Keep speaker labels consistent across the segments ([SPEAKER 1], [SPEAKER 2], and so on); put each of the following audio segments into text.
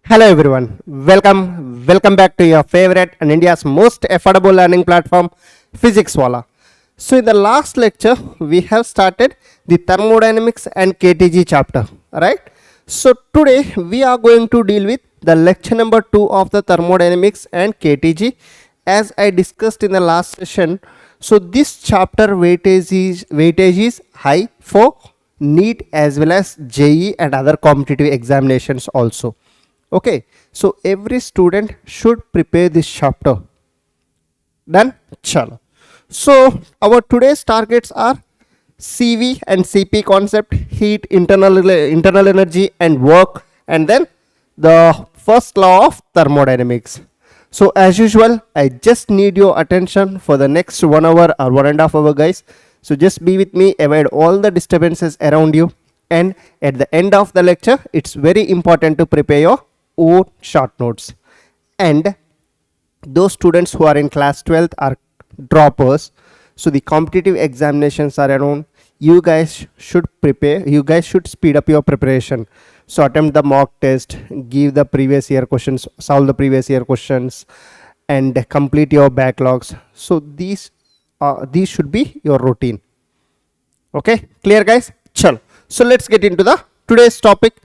[SPEAKER 1] Hello everyone, welcome back to your favorite and India's most affordable learning platform, Physics Wala. So in the last lecture, we have started the Thermodynamics and KTG chapter, right? So today we are going to deal with the lecture number 2 of the Thermodynamics and KTG. As I discussed in the last session, so this chapter weightage is high for NEET as well as JEE and other competitive examinations also. Okay, so every student should prepare this chapter. Done? Chalo. So our today's targets are CV and CP concept, heat, internal energy and work, and then the first law of thermodynamics. So as usual, I just need your attention for the next 1 hour or 1.5 hours, guys. So just be with me, avoid all the disturbances around you, and at the end of the lecture, it's very important to prepare your own short notes. And those students who are in class 12th are droppers, so the competitive examinations are around. You guys should prepare, you guys should speed up your preparation. So attempt the mock test, give the previous year questions, solve the previous year questions, and complete your backlogs. So these should be your routine. Okay, clear guys? Chalo. So let's get into the today's topic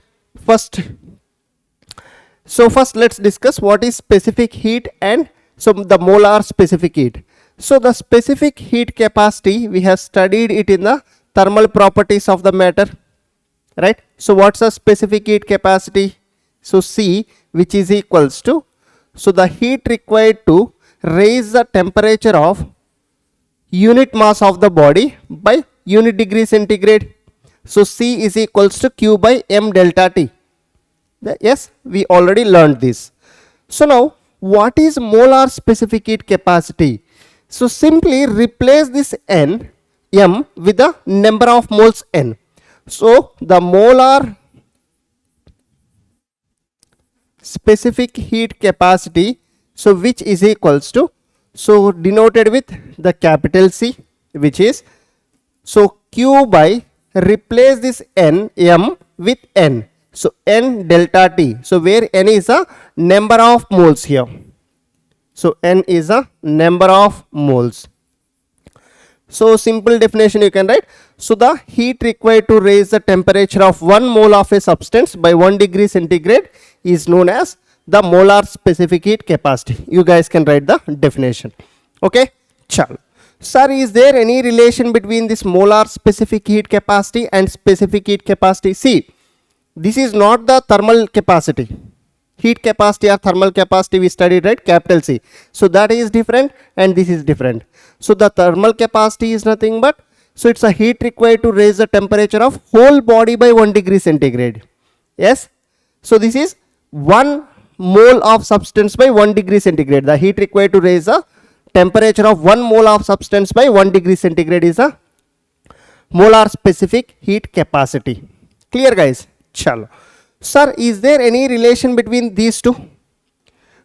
[SPEAKER 1] first. So first let's discuss what is specific heat and so the molar specific heat. So the specific heat capacity, we have studied it in the thermal properties of the matter, right? So what's the specific heat capacity? So C, which is equals to, so the heat required to raise the temperature of unit mass of the body by unit degree centigrade. So C is equals to Q by M delta T. Yes, we already learned this. So now what is molar specific heat capacity? So simply replace this N, M with the number of moles N. So the molar specific heat capacity, so which is equals to, so denoted with the capital C, which is, so Q by, replace this N, M with N. So N delta T, so where N is a number of moles here. So N is a number of moles. So simple definition you can write. So the heat required to raise the temperature of 1 mole of a substance by 1 degree centigrade is known as the molar specific heat capacity. You guys can write the definition. Okay, chalo. Sir, is there any relation between this molar specific heat capacity and specific heat capacity? See, this is not the thermal capacity. Heat capacity or thermal capacity we studied, right? Capital C. So that is different and this is different. So the thermal capacity is nothing but, so it's a heat required to raise the temperature of whole body by 1 degree centigrade. Yes. So this is 1 mole of substance by 1 degree centigrade. The heat required to raise the temperature of 1 mole of substance by 1 degree centigrade is a molar specific heat capacity. Clear guys? Chalo. Sir, is there any relation between these two?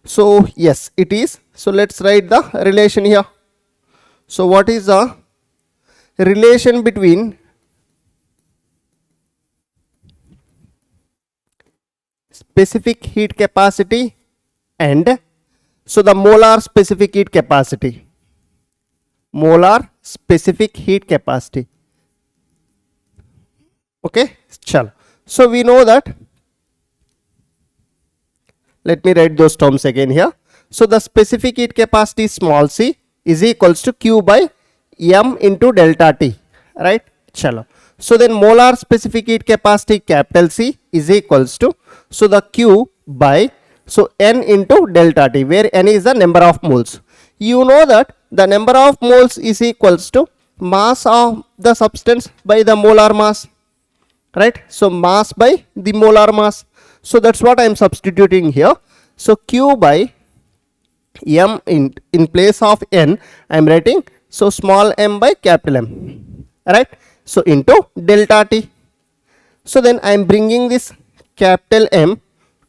[SPEAKER 1] So yes, it is. So let's write the relation here. So what is the relation between specific heat capacity and so the molar specific heat capacity? Molar specific heat capacity. Okay, chalo. So we know that, let me write those terms again here. So the specific heat capacity small c is equals to Q by M into delta T, right? Chalo. So then molar specific heat capacity capital C is equals to, so the Q by, so N into delta T, where N is the number of moles. You know that the number of moles is equals to mass of the substance by the molar mass, right? So mass by the molar mass. So that's what I am substituting here. So Q by M in place of N I am writing, so small m by capital M, right? So into delta T. So then I am bringing this capital M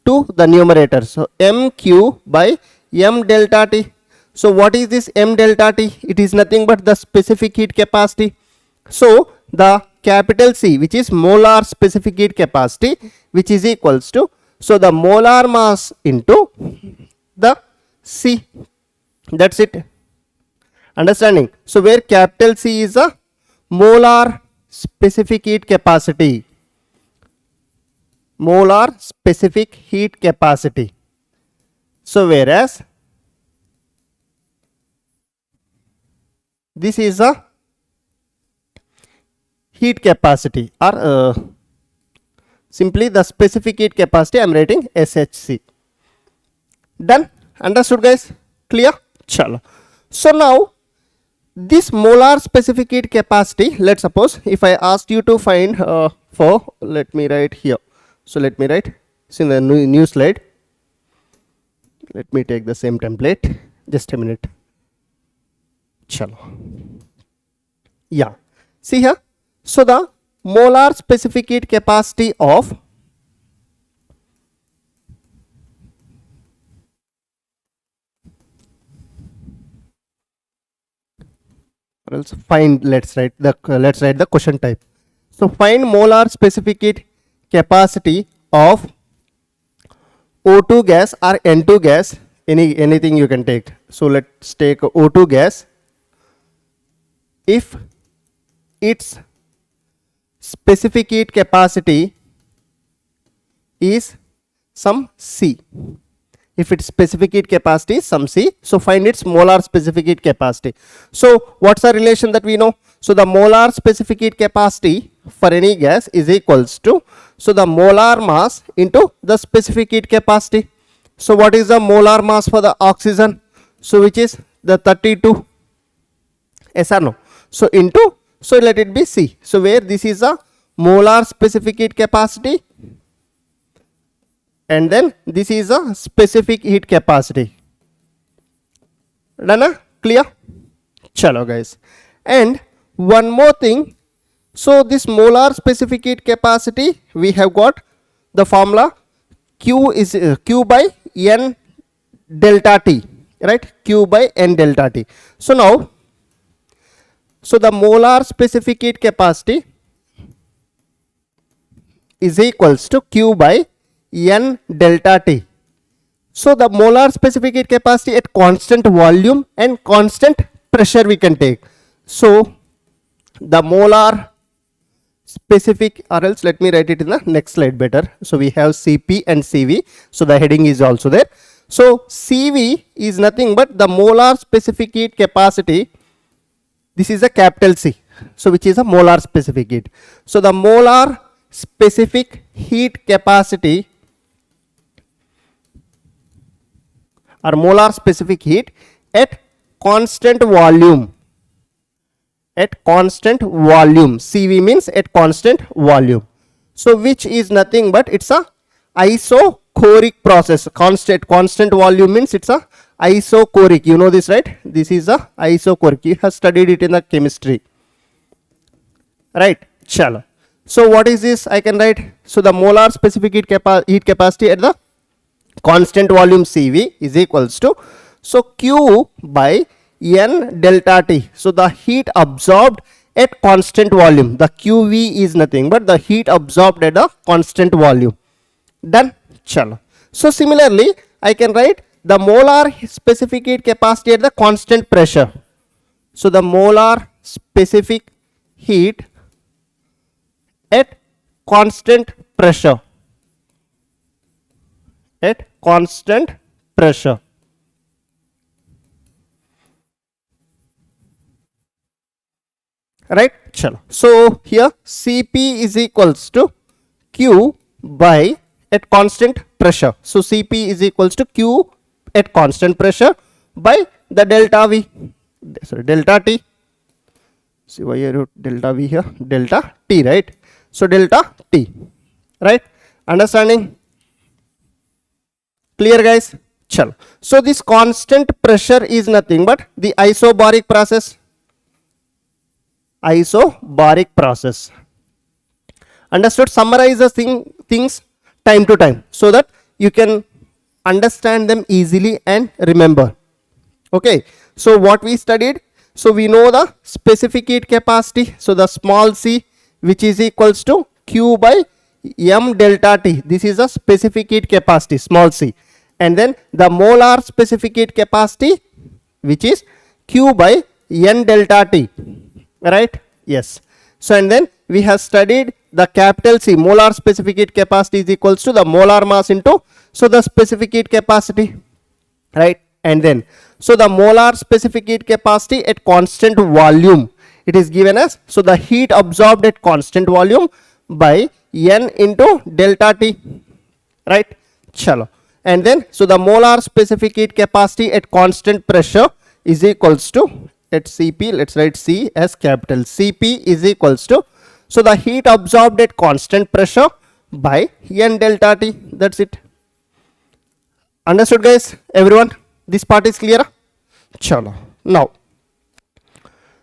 [SPEAKER 1] to the numerator. So MQ by M delta T. So what is this M delta T? It is nothing but the specific heat capacity. So the capital C, which is molar specific heat capacity, which is equals to, so the molar mass into the C. That's it. Understanding? So where capital C is a molar specific heat capacity. Molar specific heat capacity. So whereas this is a heat capacity, or simply the specific heat capacity, I am writing SHC. Done? Understood guys? Clear? Chalo. So now this molar specific heat capacity, let's suppose if I asked you to find let me write here. So let me write, it's in the new slide. Let me take the same template. Just a minute. Chalo. Yeah. See here. So the molar specific heat capacity of or else find, let's write the question type. So find molar specific heat capacity of O2 gas or N2 gas, anything you can take. So let's take O2 gas if its specific heat capacity is some C. If its specific heat capacity is some C, so find its molar specific heat capacity. So what's the relation that we know? So the molar specific heat capacity for any gas is equals to, so the molar mass into the specific heat capacity. So what is the molar mass for the oxygen? So which is the 32. Yes or no? So into, so let it be C. So where this is a molar specific heat capacity, and then this is a specific heat capacity. Done? Clear? Chalo guys. And one more thing. So this molar specific heat capacity, we have got the formula Q is Q by N delta T, right? Q by N delta T. So now, so the molar specific heat capacity is equals to Q by N delta T. So the molar specific heat capacity at constant volume and constant pressure we can take. So the molar specific, or else let me write it in the next slide better. So we have Cp and Cv. So the heading is also there. So Cv is nothing but the molar specific heat capacity. This is a capital C. So which is a molar specific heat. So the molar specific heat capacity or molar specific heat at constant volume. At constant volume. Cv means at constant volume. So which is nothing but it's a isochoric process. Constant volume means it's a isochoric. You know this, right? This is a isochoric. You have studied it in the chemistry. Right? Chalo. So what is this? I can write. So the molar specific heat capacity at the constant volume Cv is equals to, so Q by N delta T. So the heat absorbed at constant volume. The QV is nothing but the heat absorbed at a constant volume. Done? Chalo. So similarly, I can write the molar specific heat capacity at the constant pressure. So the molar specific heat at constant pressure. At constant pressure. Right? Chalo. So here Cp is equals to Q by at constant pressure. So Cp is equals to Q at constant pressure by the delta V. Sorry, delta T. See why I wrote delta V here? Delta T, right? So delta T. Right? Understanding? Clear guys? Chalo. So this constant pressure is nothing but the isobaric process. Isobaric process. Understood? Summarize the things time to time so that you can understand them easily and remember. Okay. So what we studied? So we know the specific heat capacity. So the small c which is equals to Q by M delta T. This is a specific heat capacity, small c. And then the molar specific heat capacity, which is Q by N delta T. Right? Yes. So, and then we have studied the capital C, molar specific heat capacity is equals to the molar mass into, so the specific heat capacity. Right? And then, so the molar specific heat capacity at constant volume, it is given as, so the heat absorbed at constant volume by N into delta T. Right? Chalo. And then, so the molar specific heat capacity at constant pressure is equals to, at Cp, let's write C as capital. Cp is equals to, so the heat absorbed at constant pressure by N delta T. That's it. Understood, guys? Everyone? This part is clear? Chalo. Now,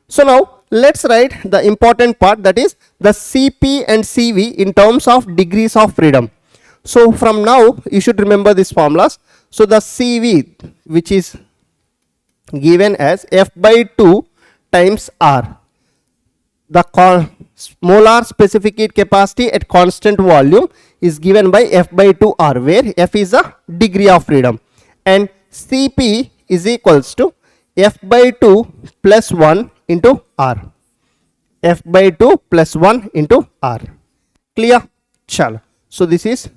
[SPEAKER 1] so now let's write the important part, that is the Cp and Cv in terms of degrees of freedom. So from now you should remember these formulas. So the Cv, which is given as F by 2 times R, the molar specific heat capacity at constant volume is given by F by 2 R, where F is a degree of freedom, and Cp is equals to F by 2 plus 1 into R. F by 2 plus 1 into R. Clear? Chalo. So this is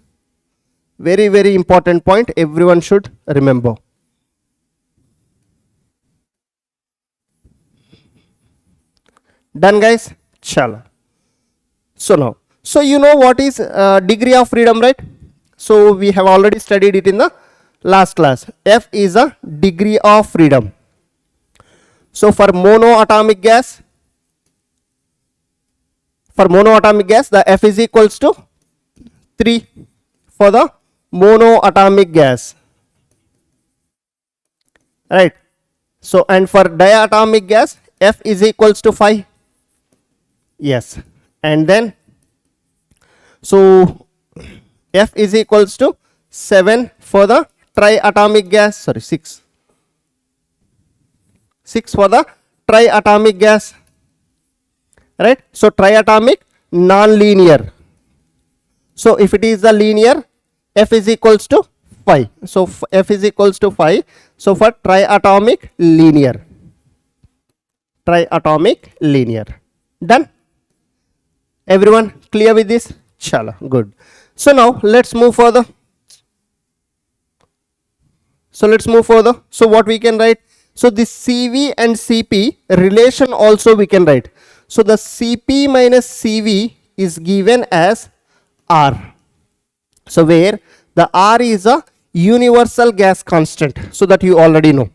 [SPEAKER 1] very, very important point everyone should remember. Done, guys? Chalo. So now, so you know what is degree of freedom, right? So we have already studied it in the last class. F is a degree of freedom. So for monoatomic gas, the F is equals to 3 for the monoatomic gas. Right? So, and for diatomic gas, F is equals to 5. Yes. And then, so F is equals to 7 for the triatomic gas, sorry, 6 for the triatomic gas. Right? So triatomic, non-linear. So if it is the linear, F is equals to 5. So F is equals to 5. So for triatomic, linear. Done? Everyone clear with this? Chala, good. So now let's move further. So what we can write? So this Cv and Cp relation also we can write. So the Cp minus Cv is given as R. So where the R is a universal gas constant, so that you already know,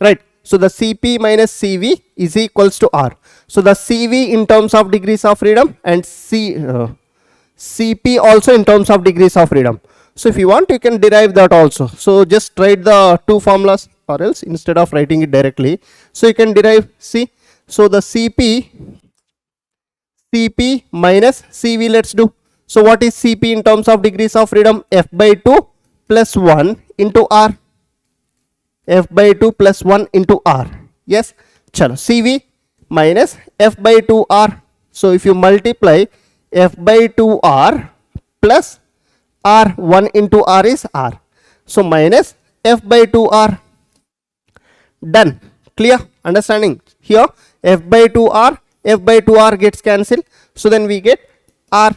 [SPEAKER 1] right? So the Cp minus Cv is equals to R. So the Cv in terms of degrees of freedom and Cp also in terms of degrees of freedom. So if you want, you can derive that also. So just write the two formulas, or else instead of writing it directly, so you can derive. See, so the Cp minus Cv, let's do. So what is Cp in terms of degrees of freedom? F by 2 plus 1 into R. F by 2 plus 1 into R. Yes. Chalo. Cv minus F by 2 R. So if you multiply F by 2 R plus R, 1 into R is R. So minus F by 2 R. Done. Clear? Understanding? Here F by 2 R, F by 2 R gets cancelled. So then we get R.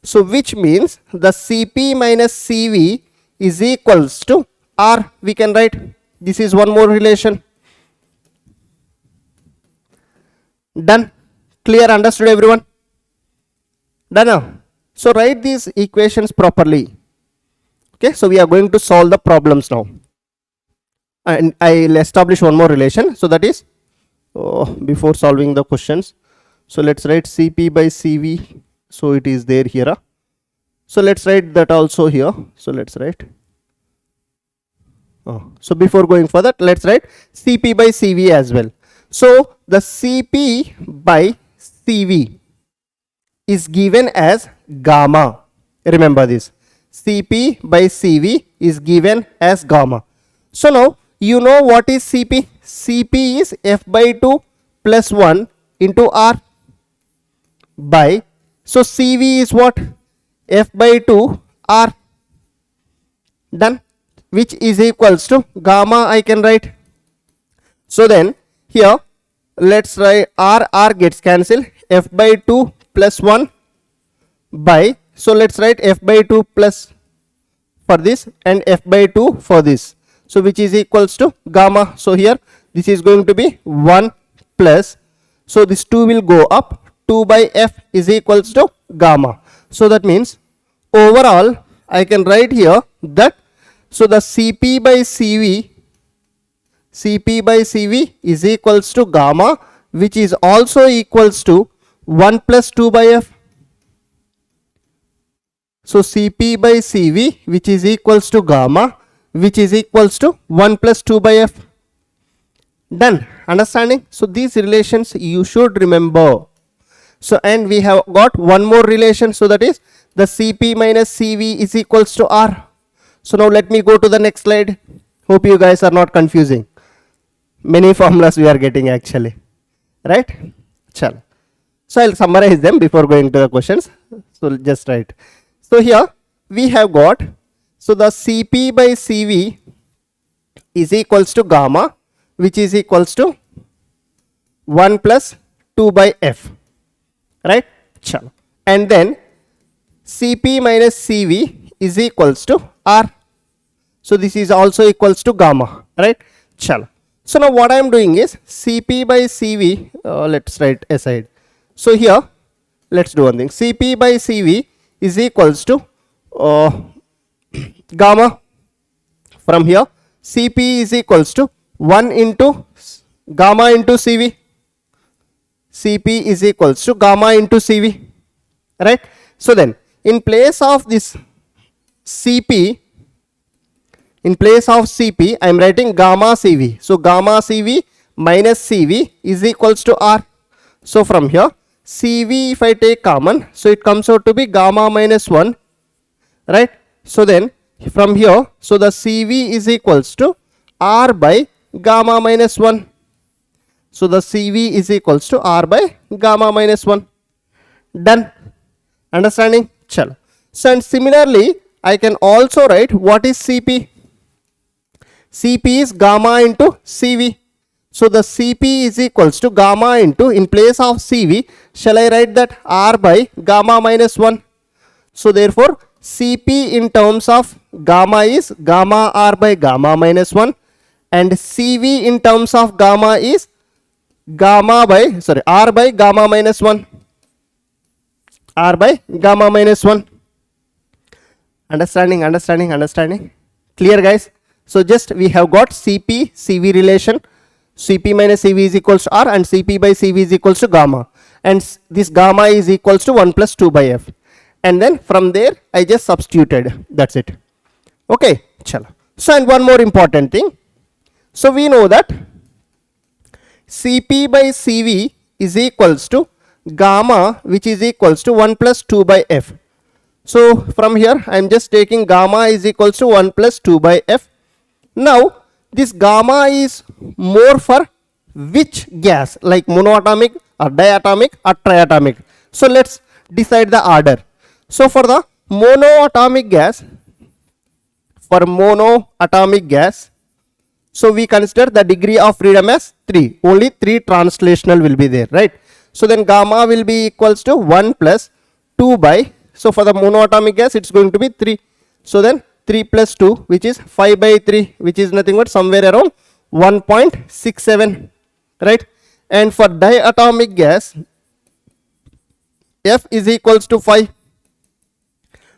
[SPEAKER 1] So which means the Cp minus Cv is equals to R. We can write. This is one more relation. Done. Clear? Understood, everyone? Done now. So write these equations properly. Okay, so we are going to solve the problems now. And I'll establish one more relation. So that is, before solving the questions, so let's write Cp by Cv. So it is there here. So let's write that also here. So let's write. So before going further, let's write Cp by Cv as well. So the Cp by Cv is given as gamma. Remember this. Cp by Cv is given as gamma. So now you know what is Cp. Cp is F by 2 plus 1 into R by So CV is what? F by 2 R. Done. Which is equals to gamma I can write. So then here let's write R gets cancelled. F by 2 plus 1 by, so let's write F by 2 plus for this and F by 2 for this. So which is equals to gamma. So here this is going to be 1 plus, so this 2 will go up, 2 by F is equals to gamma. So that means overall I can write here that, so the CP by CV is equals to gamma, which is also equals to 1 plus 2 by F. So CP by CV, which is equals to gamma, which is equals to 1 plus 2 by F. Done. Understanding? So these relations you should remember. So and we have got one more relation, so that is the CP minus CV is equals to R. So now let me go to the next slide. Hope you guys are not confusing. Many formulas we are getting actually, right? Chal. So I'll summarize them before going to the questions. So just write. So here we have got, so the CP by CV is equals to gamma, which is equals to 1 plus 2 by F, right? Chalo. And then CP minus CV is equals to R. So this is also equals to gamma, right? Chalo. So now what I am doing is CP by CV, let's write aside. So here let's do one thing. CP by CV is equals to gamma. From here CP is equals to 1 into gamma into CV. CP is equals to gamma into CV, right? So then in place of this CP, I am writing gamma CV. So gamma CV minus CV is equals to R. So from here CV, if I take common, so it comes out to be gamma minus 1, right? So then from here, so the CV is equals to R by gamma minus 1. So the CV is equals to R by gamma minus 1. Done. Understanding? Chalo. So and similarly I can also write what is CP. CP is gamma into CV. So the CP is equals to gamma into, in place of CV, shall I write that R by gamma minus 1. So therefore CP in terms of gamma is gamma R by gamma minus 1, and CV in terms of gamma is R by gamma minus 1. R by gamma minus 1. Understanding? Clear guys? So just we have got CP CV relation. CP minus CV is equals to R and CP by CV is equals to gamma, and this gamma is equals to 1 plus 2 by F, and then from there I just substituted. That's it. Okay, chalo. So and one more important thing. So we know that CP by CV is equals to gamma, which is equals to 1 plus 2 by F. So from here I am just taking gamma is equals to 1 plus 2 by F. Now this gamma is more for which gas, like monoatomic or diatomic or triatomic? So let's decide the order. So for the monoatomic gas, so we consider the degree of freedom as 3. Only 3 translational will be there, right? So then gamma will be equals to 1 plus 2 by, so for the monoatomic gas it's going to be 3. So then 3 plus 2, which is 5 by 3, which is nothing but somewhere around 1.67, right? And for diatomic gas, F is equals to 5.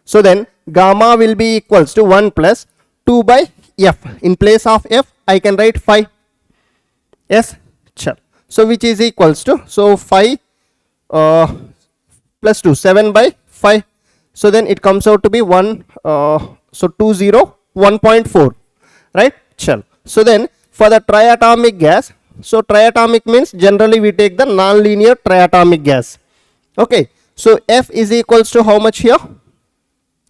[SPEAKER 1] So then gamma will be equals to 1 plus 2 by F. In place of F I can write 5. Yes, sure. So which is equals to, so 5 plus 2, 7 by 5. So then it comes out to be 1.4, right? Sure. So then for the triatomic gas, so triatomic means generally we take the non-linear triatomic gas. Okay, so F is equals to how much here?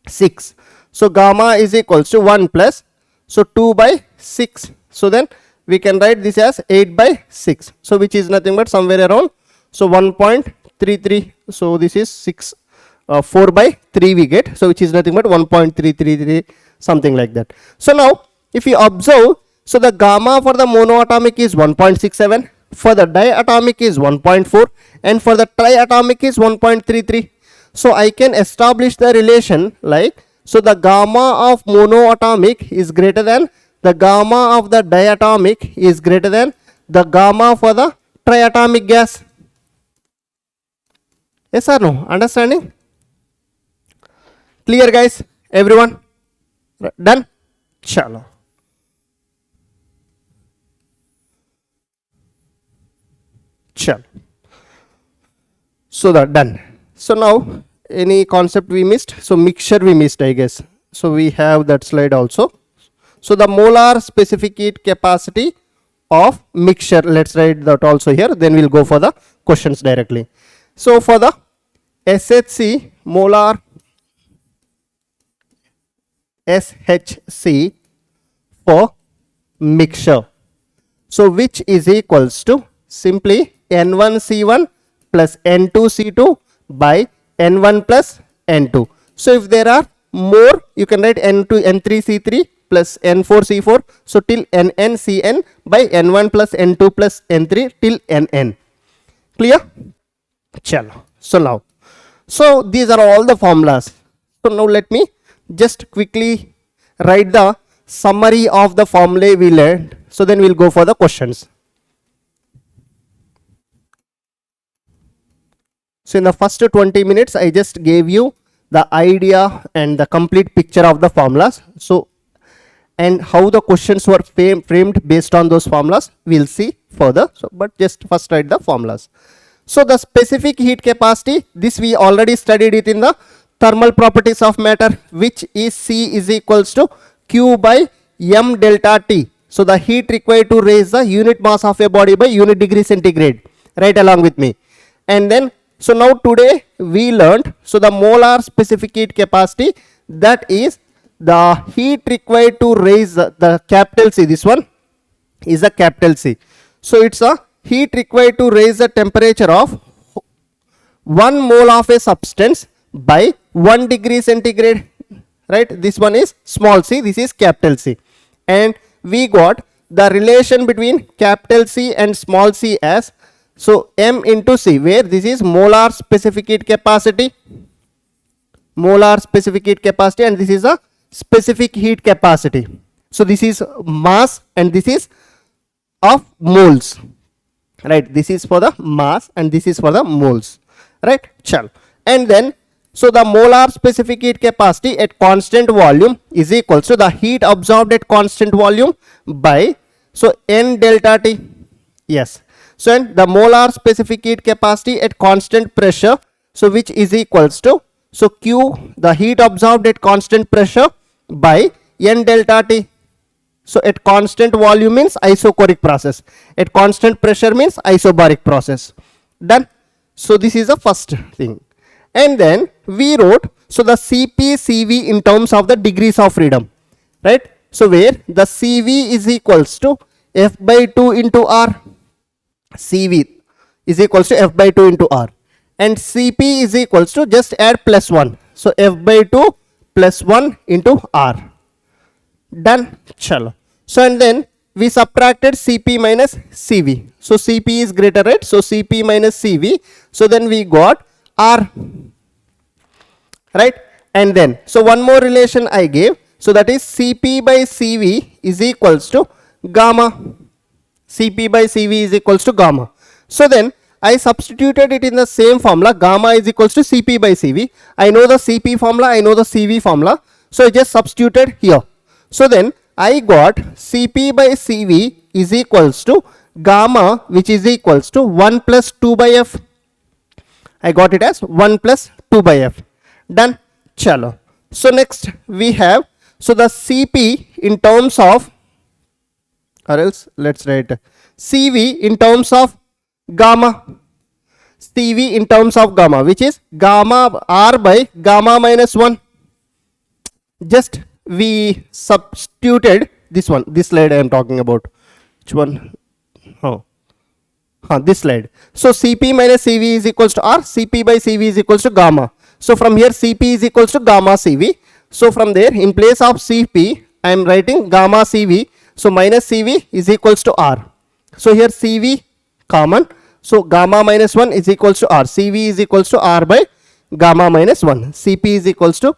[SPEAKER 1] 6. So gamma is equals to 1 plus, so 2 by 6. So then we can write this as 8 by 6. So which is nothing but somewhere around, so 1.33. So this is 6. 4 by 3 we get, so which is nothing but 1.333, something like that. So now if you observe, so the gamma for the monoatomic is 1.67, for the diatomic is 1.4, and for the triatomic is 1.33. So I can establish the relation like, so the gamma of monoatomic is greater than the gamma of the diatomic is greater than the gamma for the triatomic gas. Yes or no? Understanding? Clear guys? Everyone? Done? Chalo. Chalo. So that done. So now any concept we missed? So mixture we missed, I guess. So we have that slide also. So the molar specific heat capacity of mixture, let's write that also here, then we'll go for the questions directly. So for the SHC, molar SHC for mixture, so which is equals to simply N1C1 plus N2C2 by N1 plus N2. So if there are more, you can write N2 N3C3 plus N4C4, so till NNCN by N1 plus N2 plus N3 till NN. Clear? Chalo. So now, so these are all the formulas. So now let me just quickly write the summary of the formulae we learned, so then we'll go for the questions. So in the first 20 minutes I just gave you the idea and the complete picture of the formulas, so and how the questions were framed based on those formulas we'll see further. So but just first write the formulas. So the specific heat capacity, this we already studied it in the thermal properties of matter, which is C is equals to Q by M delta T. So the heat required to raise the unit mass of a body by unit degree centigrade. Right along with me. And then, so now today we learned, so the molar specific heat capacity, that is the heat required to raise the capital C, this one is a capital C. So it's a heat required to raise the temperature of 1 mole of a substance by 1 degree centigrade, right? This one is small c, this is capital C, and we got the relation between capital C and small c as, so M into C, where this is molar specific heat capacity, molar specific heat capacity, and this is a specific heat capacity. So this is mass and this is of moles, right? This is for the mass and this is for the moles, right? Chal. And then, so the molar specific heat capacity at constant volume is equal to the heat absorbed at constant volume by, so N delta T. Yes. So and the molar specific heat capacity at constant pressure, so which is equals to, so Q, the heat absorbed at constant pressure by N delta T. So at constant volume means isochoric process, at constant pressure means isobaric process. Done. So this is the first thing. And then we wrote, so the Cp Cv in terms of the degrees of freedom, right? So where the Cv is equals to F by 2 into R, Cv is equals to F by 2 into R, and Cp is equals to, just add plus 1, so F by 2 plus 1 into R. Done. Chalo. So and then we subtracted Cp minus Cv, so Cp is greater, right? So Cp minus Cv, so then we got R, right? And then, so one more relation I gave, so that is Cp by Cv is equals to gamma. Cp by Cv is equals to gamma. So then I substituted it in the same formula, gamma is equals to Cp by Cv. I know the Cp formula, I know the Cv formula, so I just substituted here. So then I got Cp by Cv is equals to gamma, which is equals to 1 plus 2 by F. I got it as 1 plus 2 by F. Done. Chalo. So next we have, so the Cp in terms of, or else let's write Cv in terms of gamma, Cv in terms of gamma, which is gamma R by gamma minus 1. Just we substituted this one, this slide I am talking about. Which one? Oh, this slide. So Cp minus Cv is equals to R, Cp by Cv is equals to gamma. So from here Cp is equals to gamma Cv. So from there, in place of Cp, I am writing gamma Cv. So minus Cv is equals to R. So here Cv common. So gamma minus 1 is equals to R. Cv is equals to R by gamma minus 1. Cp is equals to,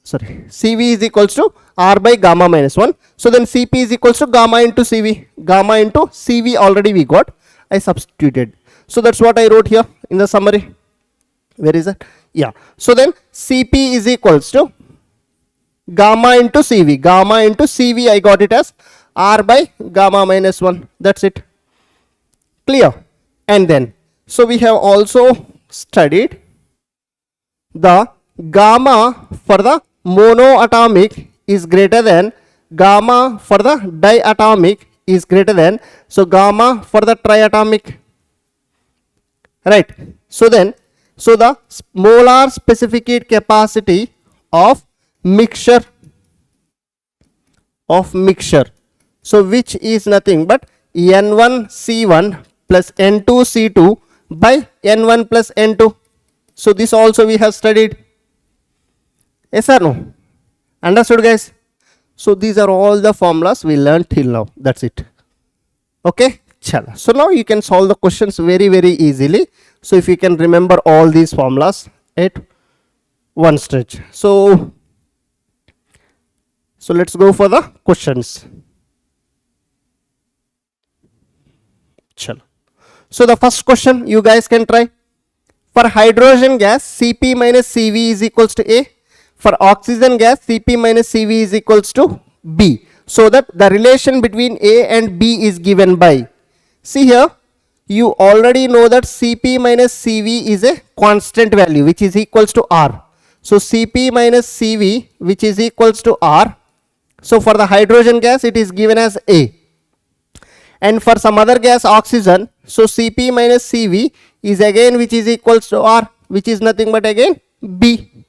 [SPEAKER 1] Cv is equals to R by gamma minus 1. So then Cp is equals to gamma into Cv. Gamma into Cv already we got. I substituted. So that's what I wrote here in the summary. Where is that? Yeah. So then Cp is equals to gamma into Cv. Gamma into Cv I got it as R by gamma minus 1. That's it. Clear? And then, so we have also studied the gamma for the monoatomic is greater than gamma for the diatomic is greater than, so gamma for the triatomic, right? So then, so the molar specific heat capacity of mixture, so which is nothing but N1C1 plus N2C2 by N1 plus N2. So this also we have studied. Yes or no? Understood, guys? So these are all the formulas we learned till now. That's it. Okay. Chala. So now you can solve the questions very easily. So if you can remember all these formulas at one stretch. So let's go for the questions. Chala. So the first question you guys can try. For hydrogen gas, Cp minus Cv is equals to A. For oxygen gas, Cp minus Cv is equals to B. So that the relation between A and B is given by. See here, you already know that Cp minus Cv is a constant value which is equals to R. So Cp minus Cv which is equals to R. So for the hydrogen gas it is given as A. And for some other gas, oxygen, so Cp minus Cv is again which is equals to R, which is nothing but again B.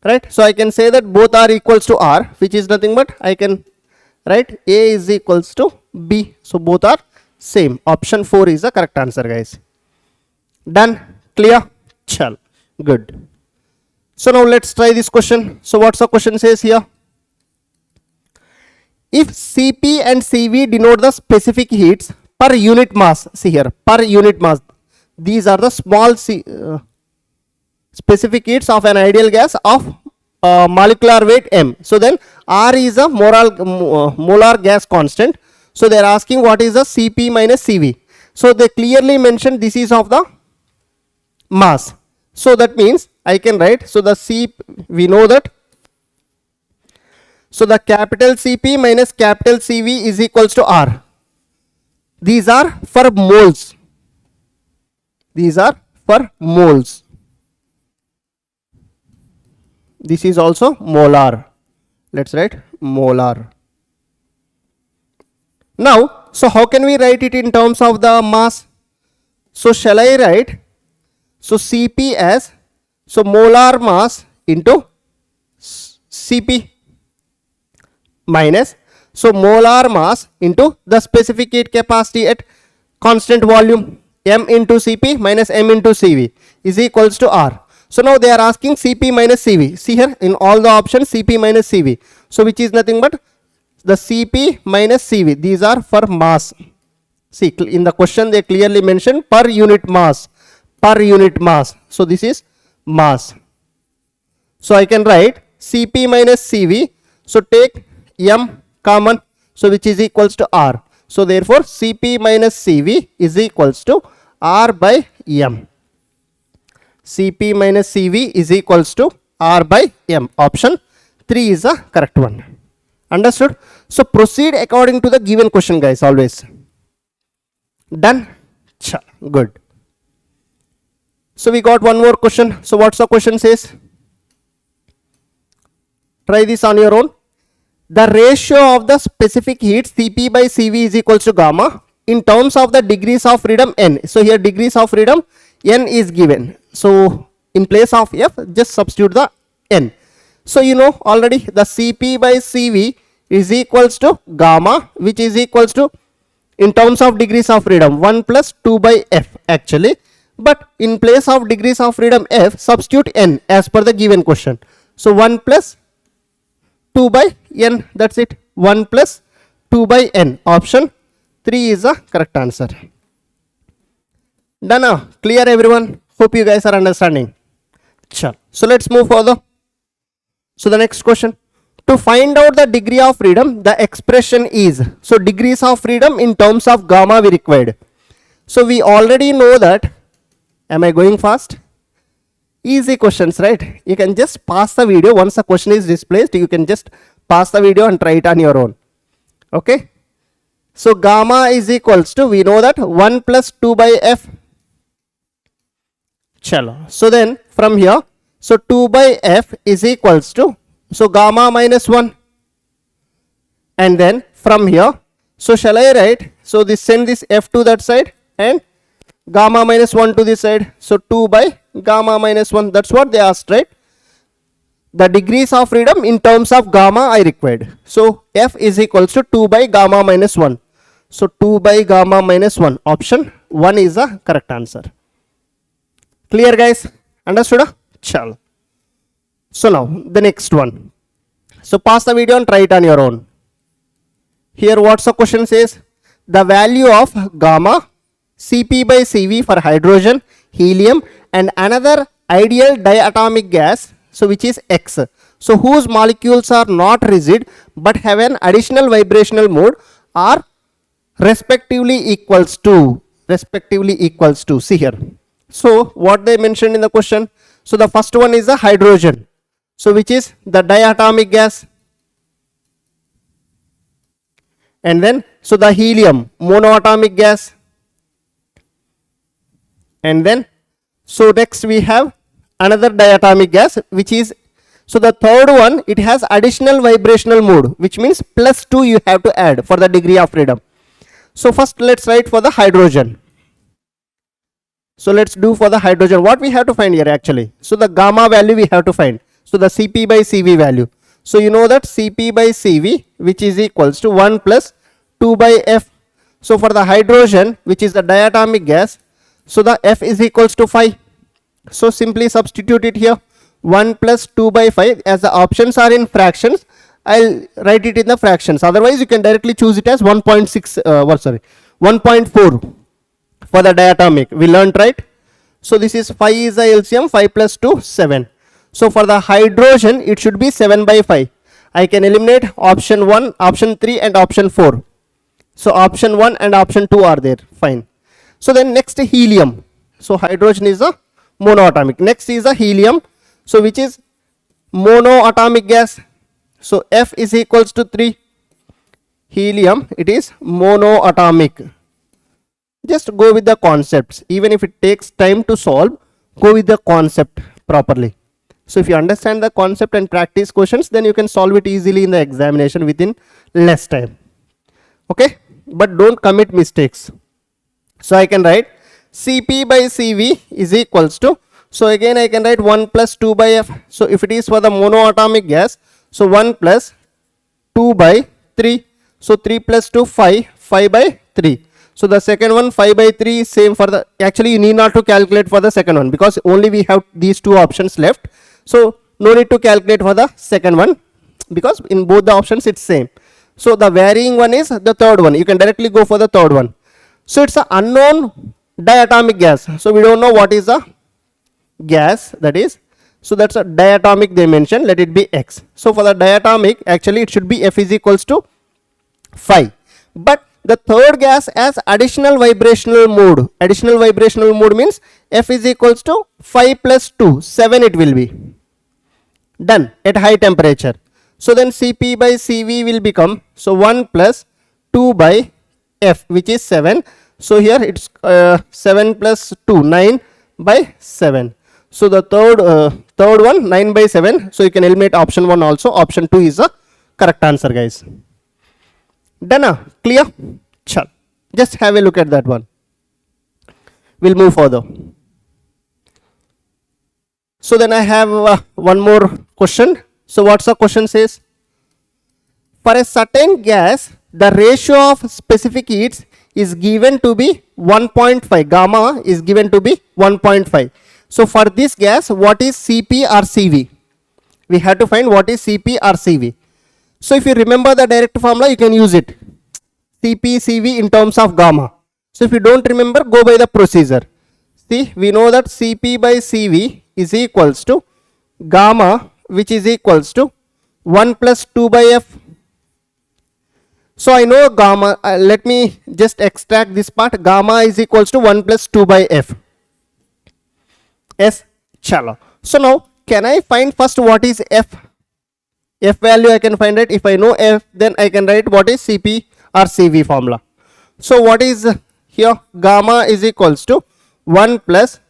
[SPEAKER 1] Right? So I can say that both are equals to R, which is nothing but I can write A is equals to B. So both are same. Option 4 is the correct answer, guys. Done? Clear? Chal. Good. So now let's try this question. So what's the question says here? If Cp and Cv denote the specific heats per unit mass, see here, per unit mass, these are the small specific heats of an ideal gas of molecular weight m. So then R is a molar gas constant. So they are asking what is the Cp minus Cv. So they clearly mentioned this is of the mass. So that means I can write, so the C, we know that, so the capital Cp minus capital Cv is equals to R. These are for moles. These are for moles. This is also molar. Let's write molar. Now, so how can we write it in terms of the mass? So shall I write, so Cp as, so molar mass into Cp minus, so molar mass into the specific heat capacity at constant volume, m into Cp minus m into Cv is equals to R. So now they are asking Cp minus Cv. See here in all the options Cp minus Cv. So which is nothing but the Cp minus Cv. These are for mass. See in the question they clearly mentioned per unit mass. Per unit mass. So this is mass. So I can write Cp minus Cv. So take m common. So which is equals to R. So therefore Cp minus Cv is equals to R by m. Cp minus Cv is equals to R by m. Option 3 is the correct one. Understood? So proceed according to the given question, guys, always. Done? Good. So we got one more question. So what's the question says? Try this on your own. The ratio of the specific heat Cp by Cv is equals to gamma in terms of the degrees of freedom n. So here degrees of freedom n is given. So in place of f, just substitute the n. So you know already the Cp by Cv is equals to gamma, which is equals to, in terms of degrees of freedom, 1 plus 2 by f actually, but in place of degrees of freedom f, substitute n as per the given question. So 1 plus 2 by n, that's it. 1 plus 2 by n. Option 3 is the correct answer. Done now? Clear everyone? Hope you guys are understanding. Sure. So let's move further. So the next question. To find out the degree of freedom, the expression is, so degrees of freedom in terms of gamma we required. So we already know that, am I going fast? Easy questions, right? You can just pause the video. Once the question is displayed, you can just pause the video and try it on your own. Okay. So gamma is equals to, we know that 1 plus 2 by f. Chalo. So then from here, so 2 by f is equals to, so gamma minus 1. And then from here, so shall I write, so this send this f to that side and gamma minus 1 to this side. So 2 by gamma minus 1. That's what they asked, right? The degrees of freedom in terms of gamma I required. So f is equals to 2 by gamma minus 1. So 2 by gamma minus 1. Option 1 is the correct answer. Clear guys? Understood? Chal. So now the next one. So pause the video and try it on your own. Here what's the question says? The value of gamma Cp by Cv for hydrogen, helium and another ideal diatomic gas, so which is X. So whose molecules are not rigid but have an additional vibrational mode are respectively equals to, see here. So what they mentioned in the question, so the first one is the hydrogen, so which is the diatomic gas, and then so the helium monoatomic gas, and then so next we have another diatomic gas which is, so the third one, it has additional vibrational mode, which means plus 2 you have to add for the degree of freedom. So first let's write for the hydrogen. So let's do for the hydrogen. What we have to find here actually? So the gamma value we have to find. So the Cp by Cv value. So you know that Cp by Cv which is equals to 1 plus 2 by f. So for the hydrogen which is the diatomic gas, so the f is equals to 5. So simply substitute it here. 1 plus 2 by 5, as the options are in fractions, I'll write it in the fractions. Otherwise you can directly choose it as 1.4 for the diatomic. We learned, right? So this is 5 is the LCM, 5 plus 2, 7. So for the hydrogen it should be 7 by 5. I can eliminate option 1, option 3 and option 4. So option 1 and option 2 are there. Fine. So then next helium. So hydrogen is a monoatomic. Next is a helium. So which is monoatomic gas. So F is equals to 3. Helium, it is monoatomic. Just go with the concepts. Even if it takes time to solve, go with the concept properly. So if you understand the concept and practice questions, then you can solve it easily in the examination within less time. Okay? But don't commit mistakes. So I can write Cp by Cv is equals to, so again I can write 1 plus 2 by f. So if it is for the monoatomic gas, so 1 plus 2 by 3. So 3 plus 2, 5, 5 by 3. So the second one 5 by 3 is same for the, actually you need not to calculate for the second one because only we have these two options left. So no need to calculate for the second one because in both the options it's same. So the varying one is the third one. You can directly go for the third one. So it's an unknown diatomic gas. So we don't know what is the gas that is. So that's a diatomic they mentioned. Let it be X. So for the diatomic actually it should be F is equals to 5. But the third gas has additional vibrational mode. Additional vibrational mode means F is equals to 5 plus 2. 7 it will be. Done at high temperature. So then Cp by Cv will become, so 1 plus 2 by F which is 7. So here it's 7 plus 2, 9 by 7. So the third one 9 by 7. So you can eliminate option 1 also. Option 2 is the correct answer guys. Done? Clear? Chal. Just have a look at that one. We'll move further. So then I have one more question. So what's the question says? For a certain gas, the ratio of specific heats is given to be 1.5. Gamma is given to be 1.5. So for this gas, what is Cp or Cv? We have to find what is Cp or Cv. So if you remember the direct formula, you can use it. Cp, Cv in terms of gamma. So if you don't remember, go by the procedure. See, we know that Cp by Cv is equals to gamma, which is equals to 1 plus 2 by F. So I know gamma, let me just extract this part. Gamma is equals to 1 plus 2 by F. Yes, chalo. So now, can I find first what is F? F value I can find it. If I know F, then I can write what is Cp or Cv formula. So what is here? Gamma is equals to 1 plus,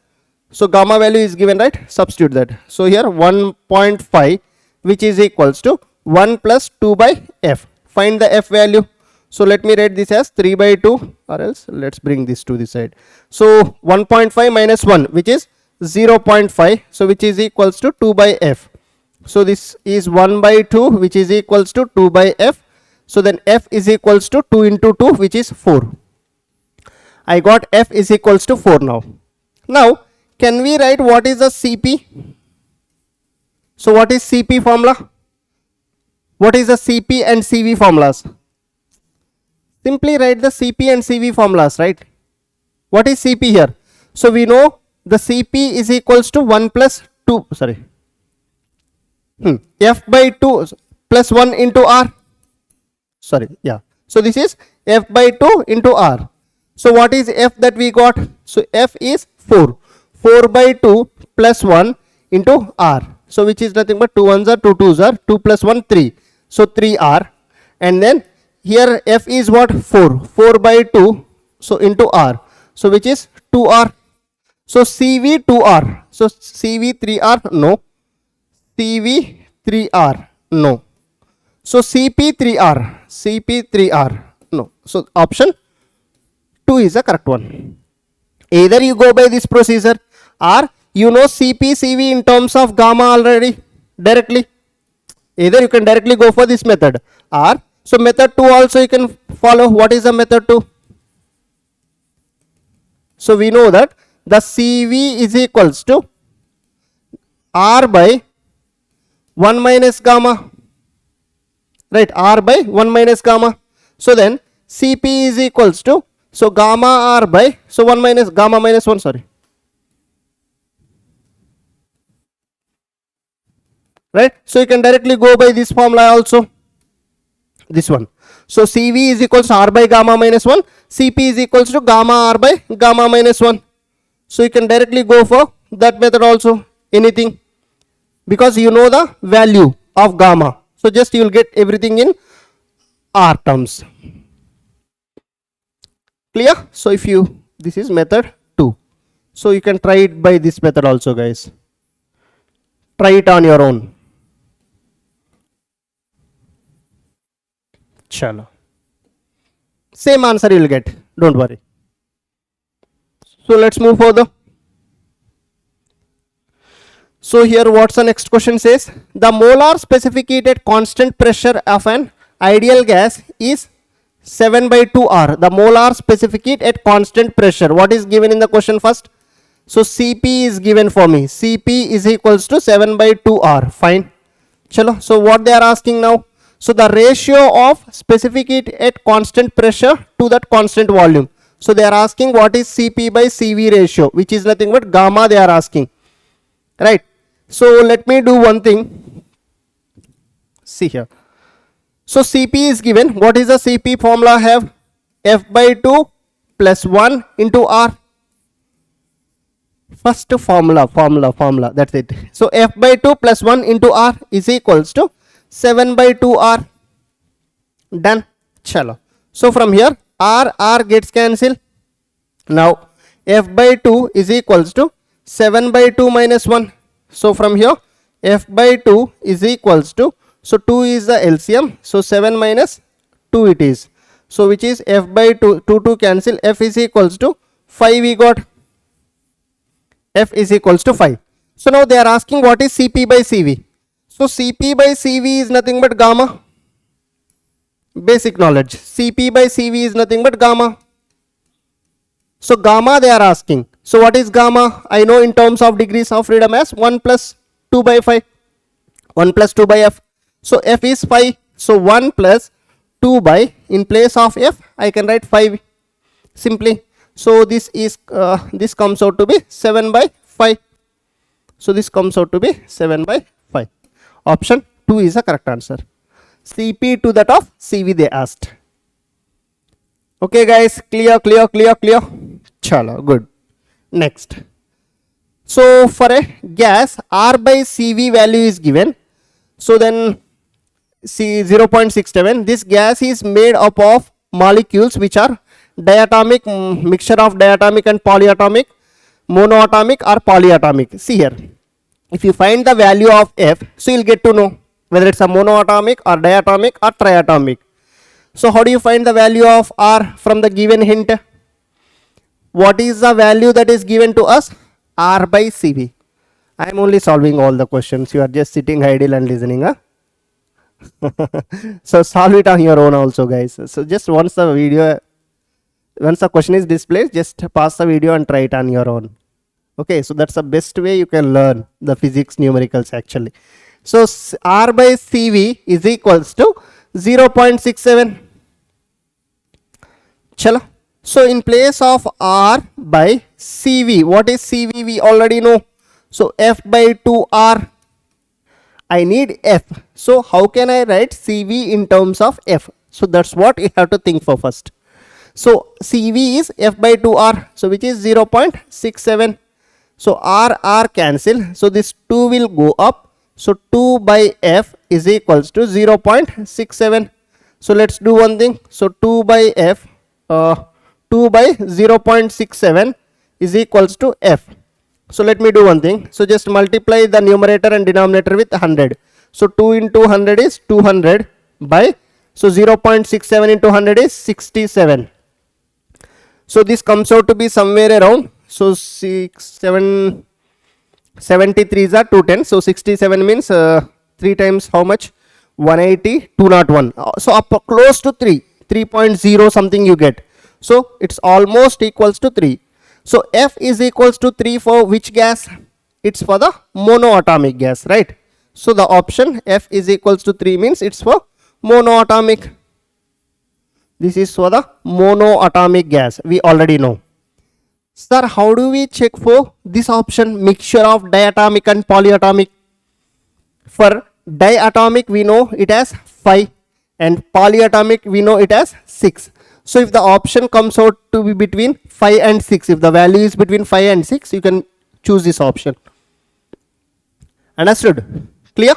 [SPEAKER 1] so gamma value is given, right? Substitute that. So here 1.5, which is equals to 1 plus 2 by F. Find the F value. So let me write this as 3 by 2, or else let's bring this to this side. So 1.5 minus 1, which is 0.5, so which is equals to 2 by F. So this is 1 by 2, which is equals to 2 by F. So then F is equals to 2 into 2, which is 4. I got F is equals to 4 now. Now, can we write what is the Cp? So what is Cp formula? What is the Cp and Cv formulas? Simply write the Cp and Cv formulas, right? What is Cp here? So we know the Cp is equals to 1 plus 2, sorry. F by 2 plus 1 into R. Sorry, yeah. So this is F by 2 into R. So what is F that we got? So F is 4. 4 by 2 plus 1 into R. So which is nothing but 2 1s are 2 2s are 2 plus 1 3. So 3R. And then here F is what? 4. 4 by 2. So into R. So which is 2R. So Cv 2R. So Cv 3R? No. Cv 3R? No. So Cp 3R? Cp 3R? No. So option 2 is the correct one. Either you go by this procedure, or you know Cp, Cv in terms of gamma already directly. Either you can directly go for this method, or so method 2 also you can follow. What is the method 2? So we know that the Cv is equals to R by 1 minus gamma, right? R by 1 minus gamma. So then Cp is equals to, so gamma R by, so 1 minus gamma minus 1, sorry, right? So you can directly go by this formula also, this one. So Cv is equals to R by gamma minus 1, Cp is equals to gamma R by gamma minus 1. So you can directly go for that method also, anything, because you know the value of gamma. So just you will get everything in R terms. Clear? So if you, this is method 2. So you can try it by this method also, guys. Try it on your own. Chalo. Same answer you will get. Don't worry. So let's move further. So here what's the next question says? The molar specificated constant pressure of an ideal gas is 7 by 2R. The molar specificate at constant pressure. What is given in the question first? So Cp is given for me. Cp is equals to 7 by 2R. Fine. Chalo. So what they are asking now? So the ratio of specificate at constant pressure to that constant volume. So they are asking what is Cp by Cv ratio, which is nothing but gamma they are asking. Right. So let me do one thing. See here. So Cp is given. What is the Cp formula have? F by 2 plus 1 into R. First formula. That's it. So F by 2 plus 1 into R is equals to 7 by 2R. Done. Chalo. So from here R gets cancelled. Now F by 2 is equals to 7 by 2 minus 1. So from here F by 2 is equals to, so 2 is the LCM, so 7 minus 2 it is. So which is F by 2, 2 cancel, F is equals to 5 we got. F is equals to 5. So now they are asking what is Cp by Cv. So Cp by Cv is nothing but gamma. Basic knowledge. Cp by Cv is nothing but gamma. So gamma they are asking. So what is gamma? I know in terms of degrees of freedom as 1 plus 2 by 5. 1 plus 2 by f. So f is 5. So 1 plus 2 by, in place of f I can write 5 simply. So this is this comes out to be 7 by 5. So this comes out to be 7 by 5. Option 2 is the correct answer. Cp to that of Cv they asked. Okay guys, clear. Chalo, good. Next. So for a gas, R by Cv value is given. So then C 0.67. This gas is made up of molecules which are diatomic, mixture of diatomic and polyatomic, monoatomic or polyatomic. See here, if you find the value of F, so you'll get to know whether it's a monoatomic or diatomic or triatomic. So how do you find the value of R from the given hint? What is the value that is given to us? R by Cv. I am only solving all the questions. You are just sitting idle and listening. Huh? So solve it on your own also, guys. So just once the question is displayed, just pause the video and try it on your own. Okay, so that's the best way you can learn the physics numericals actually. So R by Cv is equals to 0.67. Chalo. So in place of R by Cv, what is Cv? We already know. So F by 2R. I need F. So how can I write Cv in terms of F? So that's what you have to think for first. So Cv is F by 2R. So which is 0.67. So R cancel. So this 2 will go up. So 2 by F is equals to 0.67. So let's do one thing. So 2 by F, 2 by 0.67 is equals to F. So let me do one thing. So just multiply the numerator and denominator with 100. So 2 into 100 is 200 by, so 0.67 into 100 is 67. So this comes out to be somewhere around, so 73 is 210. So 67 means 3 times how much? 180, 201. So up close to 3.0 something you get. So it's almost equals to 3. So F is equals to 3 for which gas? It's for the monoatomic gas, right? So the option F is equals to 3 means it's for monoatomic. This is for the monoatomic gas. We already know. Sir, how do we check for this option, mixture of diatomic and polyatomic? For diatomic we know it as 5 and polyatomic we know it as 6. So if the option comes out to be between 5 and 6, if the value is between 5 and 6, you can choose this option. Understood? Clear?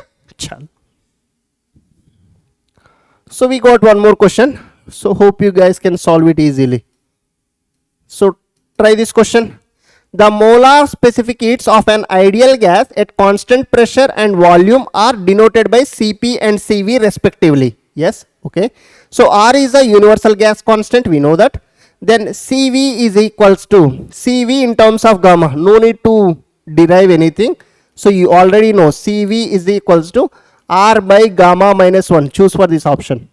[SPEAKER 1] So we got one more question. So hope you guys can solve it easily. So try this question. The molar specific heats of an ideal gas at constant pressure and volume are denoted by Cp and Cv respectively. Yes, okay. So R is a universal gas constant, we know that. Then Cv is equals to Cv in terms of gamma. No need to derive anything. So you already know Cv is equals to R by gamma minus 1. Choose for this option.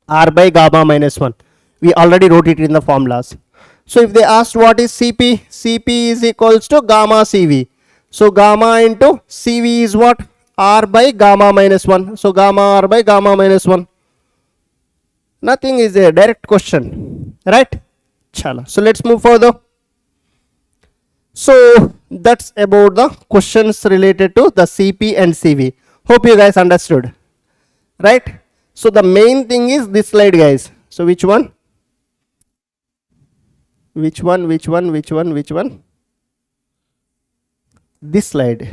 [SPEAKER 1] R by gamma minus 1. We already wrote it in the formulas. So if they asked what is Cp, Cp is equals to gamma Cv. So gamma into Cv is what? R by gamma minus 1. So gamma R by gamma minus 1. Nothing is a direct question, right? Chala. So let's move further. So that's about the questions related to the Cp and Cv. Hope you guys understood, right? So the main thing is this slide, guys. So which one? Which one? This slide.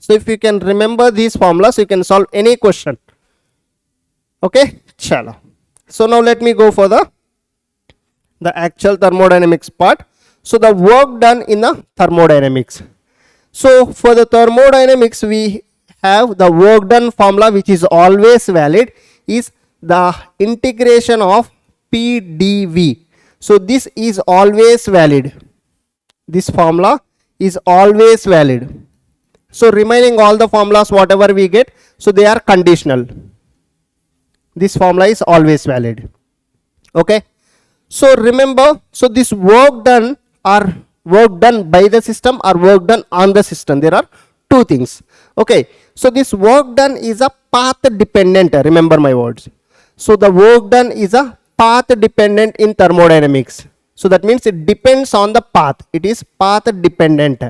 [SPEAKER 1] So if you can remember these formulas, you can solve any question. Okay, chala. So now let me go for the actual thermodynamics part. So the work done in the thermodynamics. So for the thermodynamics, we have the work done formula, which is always valid, is the integration of P dV. So this is always valid. This formula is always valid. So remaining all the formulas, whatever we get, so they are conditional. This formula is always valid. Okay. So remember, so this work done or work done by the system or work done on the system, there are two things. Okay, so this work done is a path dependent, remember my words. So the work done is a path dependent in thermodynamics. So that means it depends on the path, it is path dependent.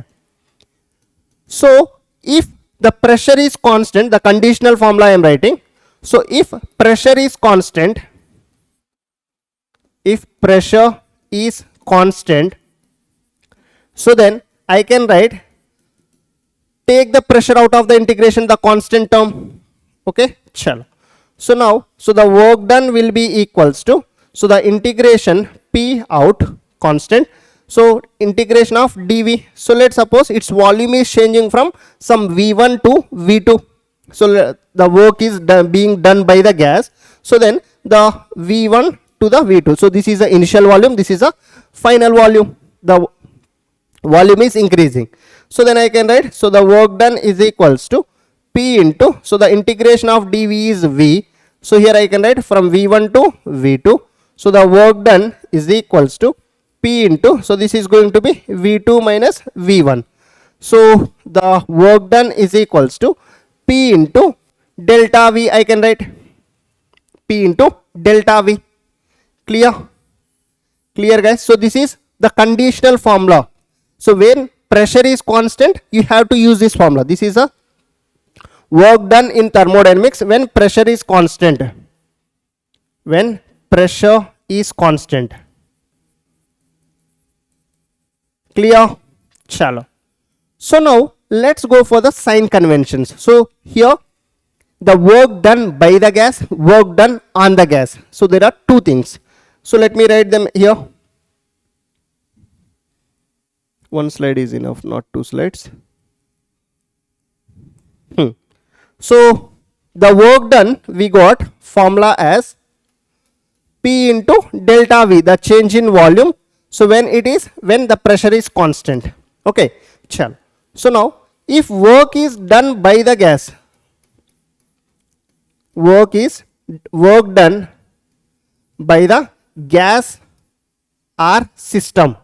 [SPEAKER 1] So if the pressure is constant, the conditional formula I am writing. So if pressure is constant, if pressure is constant, so then I can write, take the pressure out of the integration, the constant term. Okay, chalo. So now, so the work done will be equals to, so the integration P out constant, so integration of dV. So let's suppose its volume is changing from some V1 to V2. So the work is being done by the gas. So then the V1 to the V2. So this is the initial volume, this is the final volume. The volume is increasing. So then I can write, so the work done is equals to P into, so the integration of dV is V. So here I can write from V1 to V2. So the work done is equals to P into, so this is going to be V2 minus V1. So the work done is equals to P into delta V, I can write P into delta V. Clear? Clear guys? So this is the conditional formula. So when pressure is constant, you have to use this formula. This is a work done in thermodynamics when pressure is constant. When pressure is constant. Clear? Chalo. So now let's go for the sign conventions. So here the work done by the gas, work done on the gas. So there are two things. So let me write them here. One slide is enough, not two slides. So the work done, we got formula as P into delta V, the change in volume. So when the pressure is constant. Okay, chal. So now if work is done by the gas, work done by the gas or system,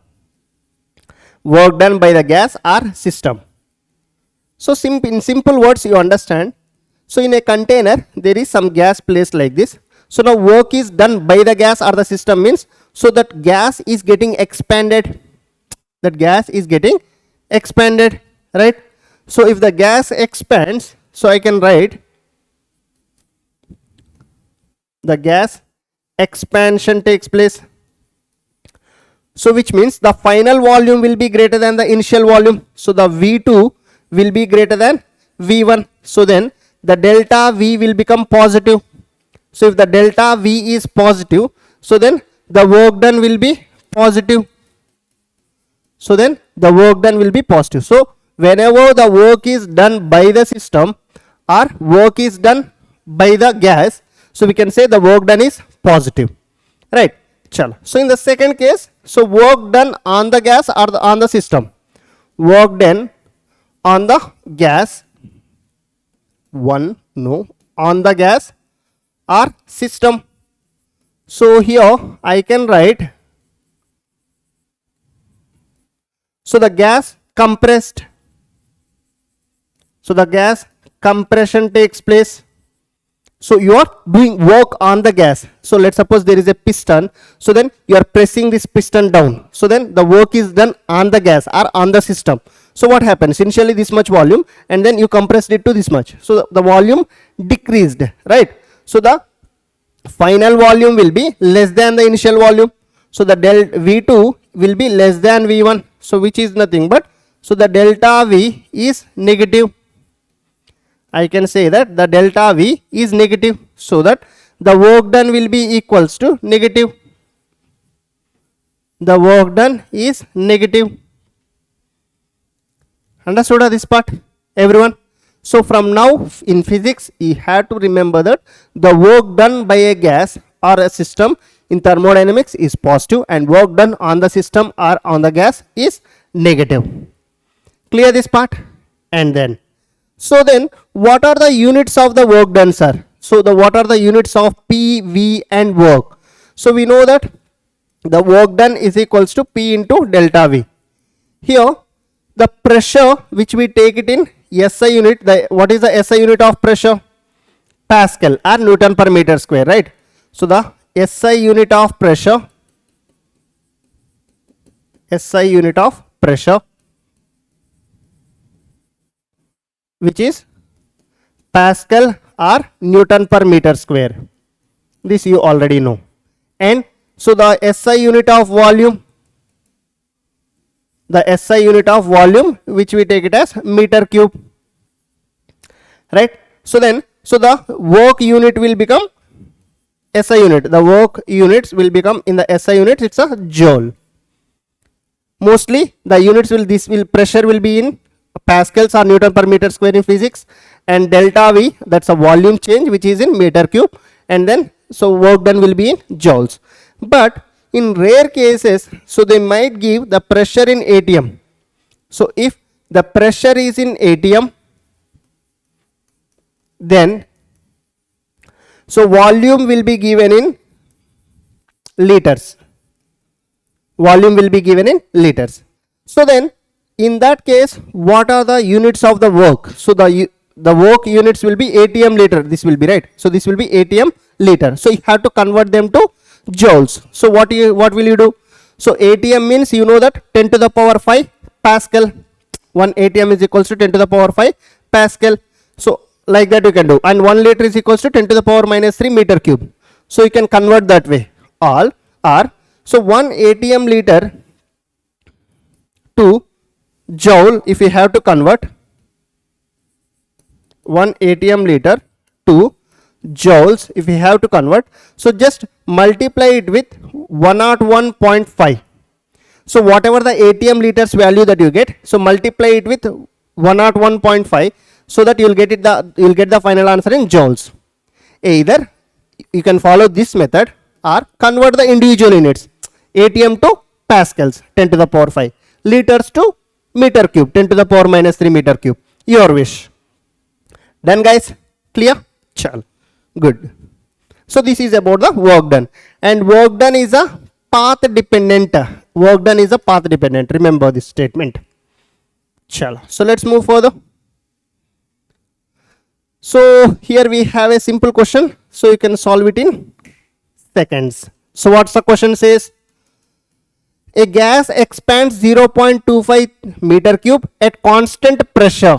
[SPEAKER 1] work done by the gas or system. So in simple words you understand. So in a container there is some gas placed like this. So now work is done by the gas or the system means, so that gas is getting expanded. That gas is getting expanded, right? So if the gas expands, so I can write the gas expansion takes place. So which means the final volume will be greater than the initial volume. So the V2 will be greater than V1. So then the delta V will become positive. So if the delta V is positive, so then the work done will be positive. So then the work done will be positive. So whenever the work is done by the system or work is done by the gas, so we can say the work done is positive, right? Chalo. So in the second case, so work done on the gas or on the system, work done on the gas, on the gas or system. So here I can write, so the gas compressed, so the gas compression takes place. So you are doing work on the gas. So let's suppose there is a piston. So then you are pressing this piston down. So then the work is done on the gas or on the system. So what happens? Initially this much volume and then you compressed it to this much. So the volume decreased, right? So the final volume will be less than the initial volume. So the V2 will be less than V1. So which is nothing but, so the delta V is negative. I can say that the delta V is negative, so that the work done will be equals to negative. The work done is negative. Understood this part, everyone? So from now in physics you have to remember that the work done by a gas or a system in thermodynamics is positive and work done on the system or on the gas is negative. Clear this part? And then, so then what are the units of the work done, sir? So what are the units of P, V and work? So we know that the work done is equals to P into delta V. Here the pressure which we take it in SI unit, what is the SI unit of pressure? Pascal or Newton per meter square, right? So the SI unit of pressure, which is Pascal or Newton per meter square. This you already know. And so the SI unit of volume, which we take it as meter cube, right? So then, so the work unit will become SI unit. The work units will become, in the SI units it's a joule. Mostly the units will, pressure will be in pascals or Newton per meter square in physics, and delta V, that's a volume change which is in meter cube, and then so work done will be in joules. But in rare cases, so they might give the pressure in ATM. So if the pressure is in ATM, then so volume will be given in liters. So then in that case, what are the units of the work? So the work units will be ATM liter. This will be, right? So this will be ATM liter. So you have to convert them to joules. So what will you do? So ATM means, you know that 10 to the power 5 Pascal. 1 ATM is equals to 10 to the power 5 Pascal. So like that you can do. And 1 liter is equals to 10 to the power minus 3 meter cube. So you can convert that way. All are, so 1 ATM liter to joule, if you have to convert 1 ATM liter to joules, if you have to convert, so just multiply it with 101.5. So whatever the ATM liters value that you get, so multiply it with 101.5, so that you will get the final answer in joules. Either you can follow this method or convert the individual units, ATM to pascals 10 to the power 5, liters to meter cube 10 to the power minus 3 meter cube. Your wish. Done guys? Clear? Chal. Good. So this is about the work done, and work done is a path dependent. Remember this statement. Chal. So let's move further. So here we have a simple question, so you can solve it in seconds. So what's the question says? A gas expands 0.25 meter cube at constant pressure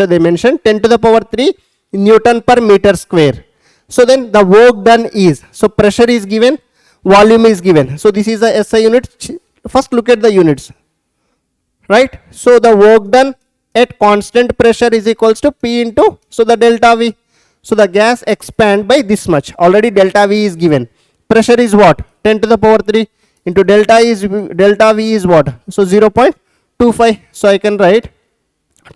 [SPEAKER 1] they mentioned 10 to the power 3 Newton per meter square. So then the work done is, so pressure is given, volume is given. So this is the SI unit. First look at the units, right? So the work done at constant pressure is equals to P into, so the delta V. So the gas expand by this much. Already delta V is given. Pressure is what? 10 to the power 3 into delta V is what? So 0.25. So I can write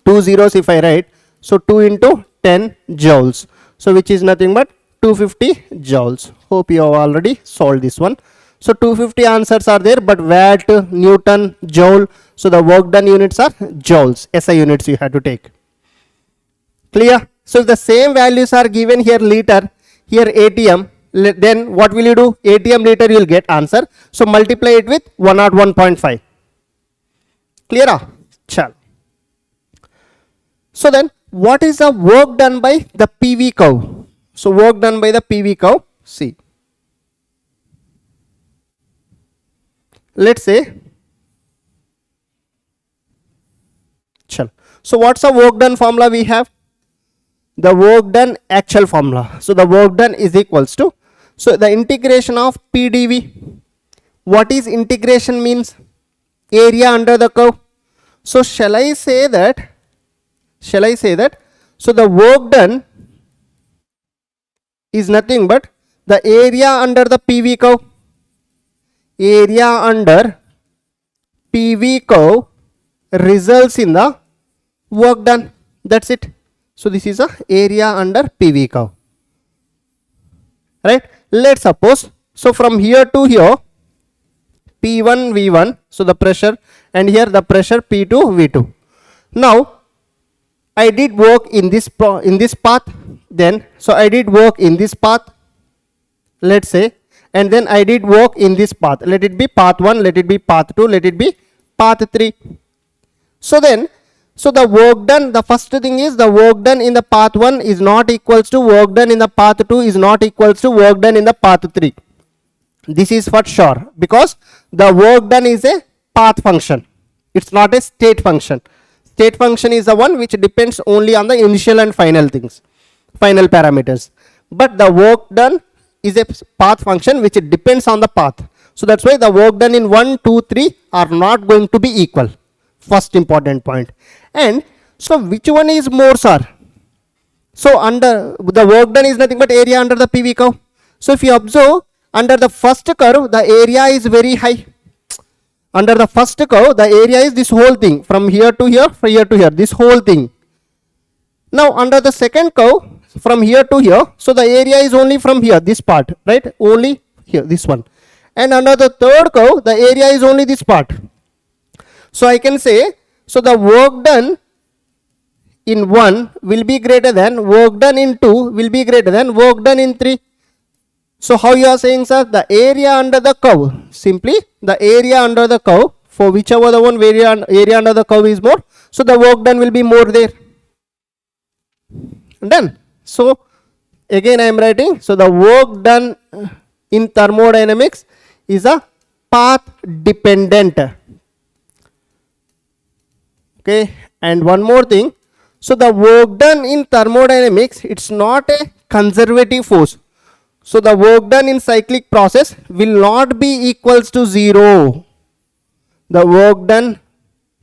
[SPEAKER 1] 2 zeros if I write. So 2 into 10 joules. So which is nothing but 250 joules. Hope you have already solved this one. So 250 answers are there, but watt, Newton, joule. So the work done units are joules. SI units you have to take. Clear? So if the same values are given here, liter, here ATM, then what will you do? ATM liter you will get answer. So multiply it with 101.5. Clear? Chal. So then what is the work done by the PV curve? So work done by the PV curve. See. Let's say. Chal. So what's the work done formula we have? The work done actual formula. So the work done is equals to, so the integration of PdV. What is integration means? Area under the curve. So shall I say that? So the work done is nothing but the area under the PV curve. Area under PV curve results in the work done. That's it. So this is a area under PV curve, right? Let's suppose, so from here to here, P1 V1, so the pressure, and here the pressure P2 V2. Now I did work in this path, then so I did work in this path, let's say, and then I did work in this path. Let it be path 1, let it be path 2, let it be path 3. So then, so the work done, the first thing is the work done in the path 1 is not equals to work done in the path 2 is not equals to work done in the path 3. This is for sure, because the work done is a path function. It's not a state function. State function is the one which depends only on the initial and final things, final parameters. But the work done is a path function which depends on the path. So that's why the work done in 1, 2, 3 are not going to be equal. First important point. And so which one is more, sir? So under the work done is nothing but area under the PV curve. So if you observe, under the first curve, the area is very high. Under the first curve, the area is this whole thing, from here to here, from here to here, this whole thing. Now under the second curve, from here to here, so the area is only from here, this part, right? Only here, this one. And under the third curve, the area is only this part. So I can say, so the work done in 1 will be greater than work done in 2 will be greater than work done in 3. So how you are saying, sir? The area under the curve, simply the area under the curve, for whichever the one area under the curve is more, so the work done will be more there. Done. So again I am writing, so the work done in thermodynamics is a path dependent. Okay, and one more thing, so the work done in thermodynamics, it's not a conservative force. So the work done in cyclic process will not be equals to 0. The work done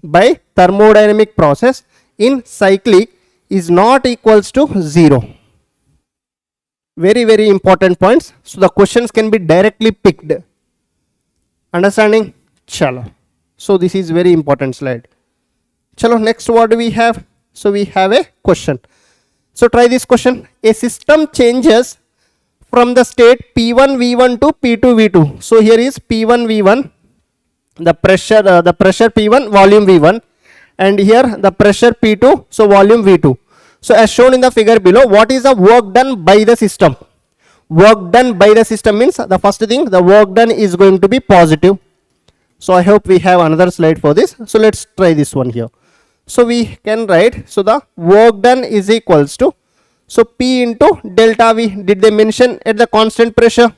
[SPEAKER 1] by thermodynamic process in cyclic is not equals to 0. Very, very important points. So the questions can be directly picked. Understanding? Chalo. So this is very important slide. Chalo, next what do we have? So we have a question. So try this question. A system changes from the state P1 V1 to P2 V2. So here is P1 V1, the pressure P1, volume V1, and here the pressure P2, so volume V2. So as shown in the figure below, what is the work done by the system? Work done by the system means the first thing, the work done is going to be positive. So I hope we have another slide for this. So let's try this one here. So we can write, so the work done is equals to, so P into delta V. Did they mention at the constant pressure?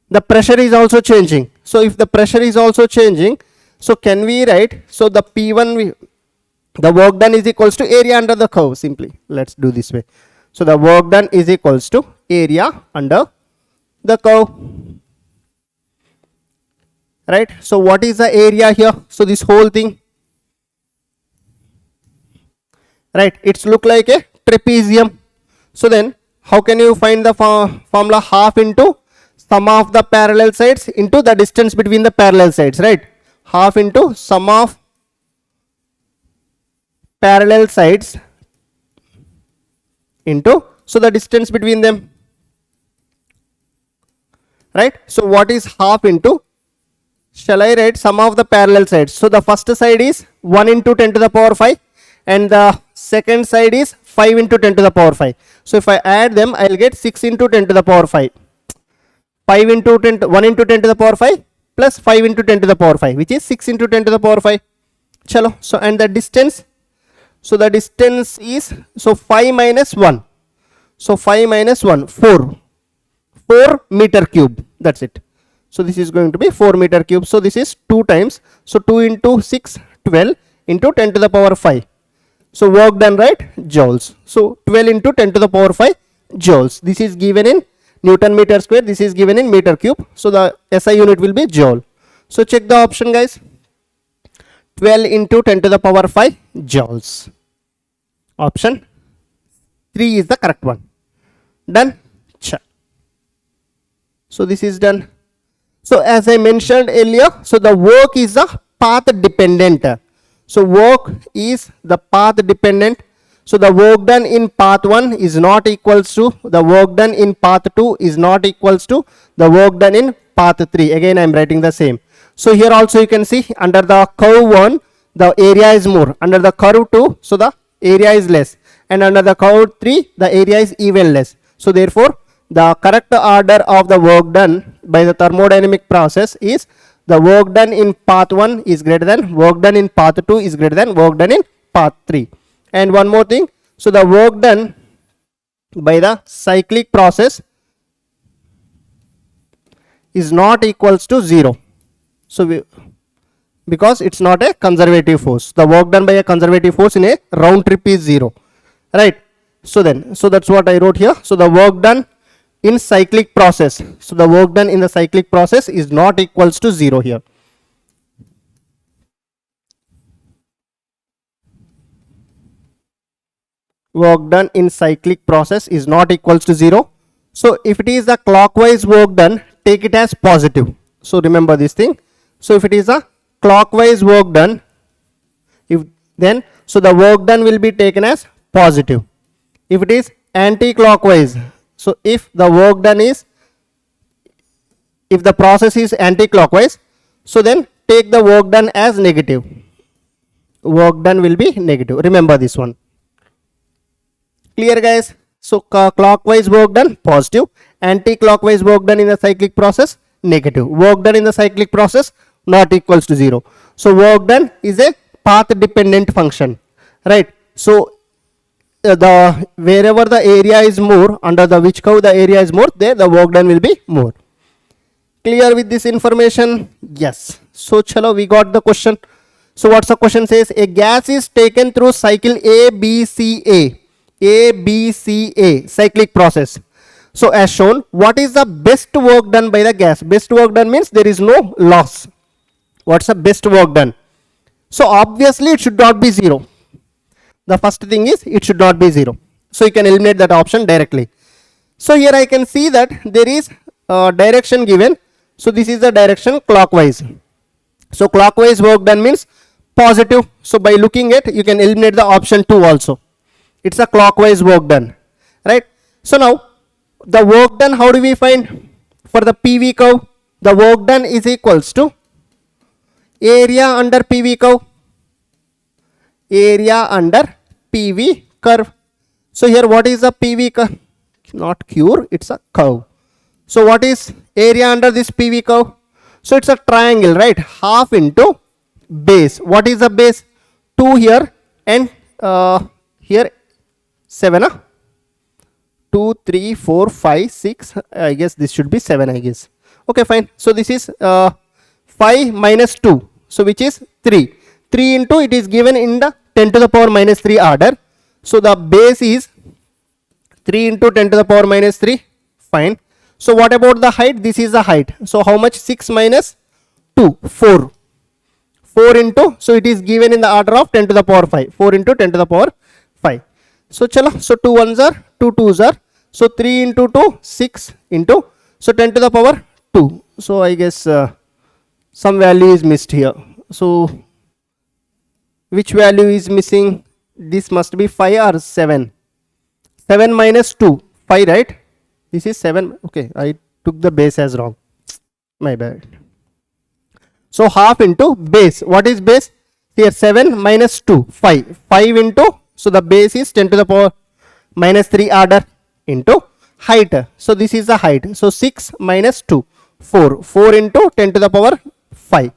[SPEAKER 1] The pressure is also changing. So if the pressure is also changing, so can we write, so the P1, the work done is equals to area under the curve simply. Let's do this way. So the work done is equals to area under the curve. Right. So what is the area here? So this whole thing. Right. It's look like a trapezium. So then how can you find the formula? Half into sum of the parallel sides into the distance between the parallel sides, right? Half into sum of parallel sides into, so the distance between them, right? So what is half into, shall I write sum of the parallel sides? So the first side is 1 into 10 to the power 5 and the second side is 5 into 10 to the power 5. So if I add them, I will get 6 into 10 to the power 5. 5 into 10, 1 into 10 to the power 5 plus 5 into 10 to the power 5, which is 6 into 10 to the power 5. Chalo. So and the distance, so the distance is, so 5 minus 1. So 5 minus 1, 4 meter cube. That's it. So this is going to be 4 meter cube. So this is 2 times. So 2 into 6, 12 into 10 to the power 5. So work done, right? Joules. So 12 into 10 to the power 5 joules. This is given in Newton meter square. This is given in meter cube. So the SI unit will be joule. So check the option, guys. 12 into 10 to the power 5 joules. Option 3 is the correct one. Done? Check. So this is done. So as I mentioned earlier, so the work is the path dependent. So work is the path dependent. So the work done in path 1 is not equals to the work done in path 2 is not equals to the work done in path 3. Again I am writing the same. So here also you can see under the curve 1 the area is more, under the curve 2 so the area is less, and under the curve 3 the area is even less. So therefore the correct order of the work done by the thermodynamic process is the work done in path 1 is greater than work done in path 2 is greater than work done in path 3. And one more thing, so the work done by the cyclic process is not equals to 0. So because it's not a conservative force, the work done by a conservative force in a round trip is 0, right? So that's what I wrote here. So the work done in cyclic process, so the work done in the cyclic process is not equals to 0 here. Work done in cyclic process is not equals to 0. So if it is the clockwise work done, take it as positive. So remember this thing. So if it is a clockwise work done, so the work done will be taken as positive. If it is anti-clockwise, so if the work done is, if the process is anti-clockwise, so then take the work done as negative. Work done will be negative. Remember this one. Clear, guys? So clockwise work done positive, anti-clockwise work done in the cyclic process negative. Work done in the cyclic process not equals to 0. So work done is a path dependent function, right? So the wherever the area is more, under the which curve the area is more, there the work done will be more. Clear with this information? Yes. So chalo, we got the question. So what's the question says? A gas is taken through cycle ABCA cyclic process. So as shown, what is the best work done by the gas? Best work done means there is no loss. What's the best work done? So obviously it should not be 0. The first thing is it should not be 0. So you can eliminate that option directly. So here I can see that there is a direction given. So this is the direction clockwise. So clockwise work done means positive. So by looking at, you can eliminate the option 2 also. It's a clockwise work done, right? So now the work done, how do we find? For the PV curve, the work done is equals to area under PV curve. Area under PV curve. So here what is the PV curve? Not cure, it's a curve. So what is area under this PV curve? So it's a triangle, right? Half into base. What is the base? 2 here and here 7. 2, 3, 4, 5, 6. I guess this should be 7, I guess. Okay, fine. So this is 5 minus 2. So which is 3. 3 into, it is given in the 10 to the power minus 3 order. So the base is 3 into 10 to the power minus 3. Fine. So what about the height? This is the height. So how much? 6 minus 2, 4. 4 into, so it is given in the order of 10 to the power 5. 4 into 10 to the power 5. So chalo, so 2 ones are, 2 twos are. So 3 into 2, 6 into, so 10 to the power 2. So I guess some value is missed here. So which value is missing? This must be 5 or 7. 7 minus 2, 5, right? This is 7. Okay, I took the base as wrong. My bad. So half into base. What is base? Here 7 minus 2, 5. 5 into, so the base is 10 to the power minus 3 order into height. So this is the height. So 6 minus 2, 4. 4 into 10 to the power 5.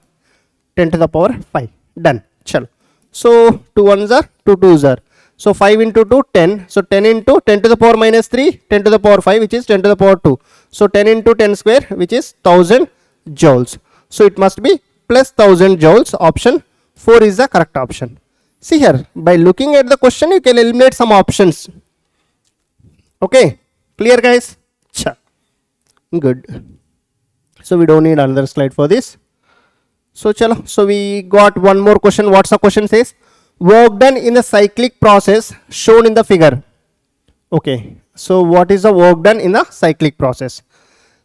[SPEAKER 1] 10 to the power 5. Done. Chalo. So 2 ones are, 2 twos are. So 5 into 2, 10. So 10 into 10 to the power minus 3, 10 to the power 5, which is 10 to the power 2. So 10 into 10 square, which is 1000 joules. So it must be plus 1000 joules. Option 4 is the correct option. See here, by looking at the question, you can eliminate some options. Okay, clear, guys? Cha. Good. So we don't need another slide for this. So chalo, so we got one more question. What's the question says? Work done in the cyclic process shown in the figure. Okay, so what is the work done in the cyclic process?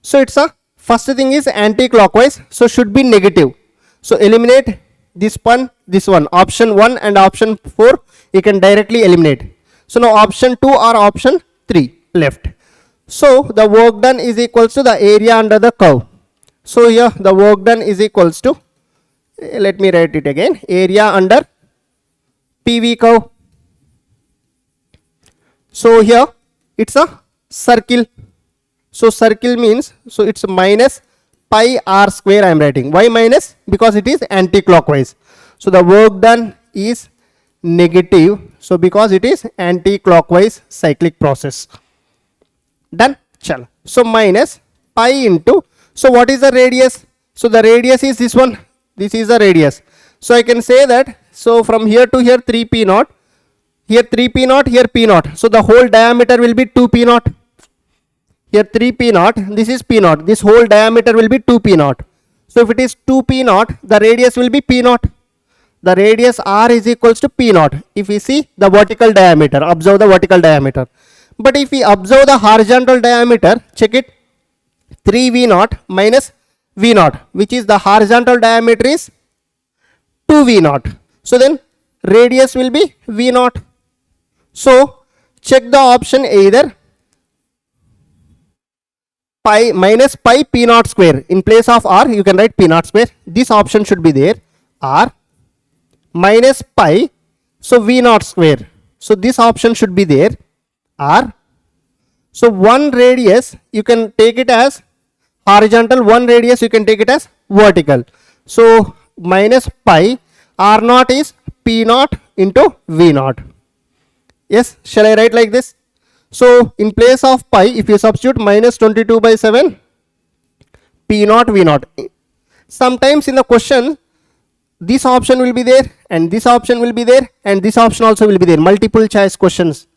[SPEAKER 1] So it's a, first thing is anti-clockwise, so should be negative. So eliminate this one, option 1 and option 4 you can directly eliminate. So now option 2 or option 3 left. So the work done is equals to the area under the curve. So here the work done is equals to, let me write it again, area under PV curve. So here it's a circle. So circle means, so it's minus pi r square I am writing. Why minus? Because it is anti-clockwise. So the work done is negative. So because it is anti-clockwise cyclic process. Done? Chalo. So minus pi into, so what is the radius? So the radius is this one. This is the radius. So I can say that, so from here to here 3p naught, here 3p naught, here p naught. So the whole diameter will be 2p naught. Here 3p naught, this is p naught. This whole diameter will be 2p naught. So if it is 2p naught, the radius will be p naught. The radius r is equals to p naught. If we see the vertical diameter, observe the vertical diameter. But if we observe the horizontal diameter, check it, 3v naught minus v naught, which is the horizontal diameter is 2v naught. So then radius will be v naught. So check the option either pi minus pi p naught square. In place of r, you can write p naught square. This option should be there. R minus pi, so v naught square. So this option should be there. R. So one radius you can take it as horizontal, one radius you can take it as vertical. So minus pi r naught is p naught into v naught. Yes, shall I write like this? So in place of pi, if you substitute minus 22 by 7 p naught v naught. Sometimes in the question this option will be there and this option will be there and this option also will be there. Multiple choice questions.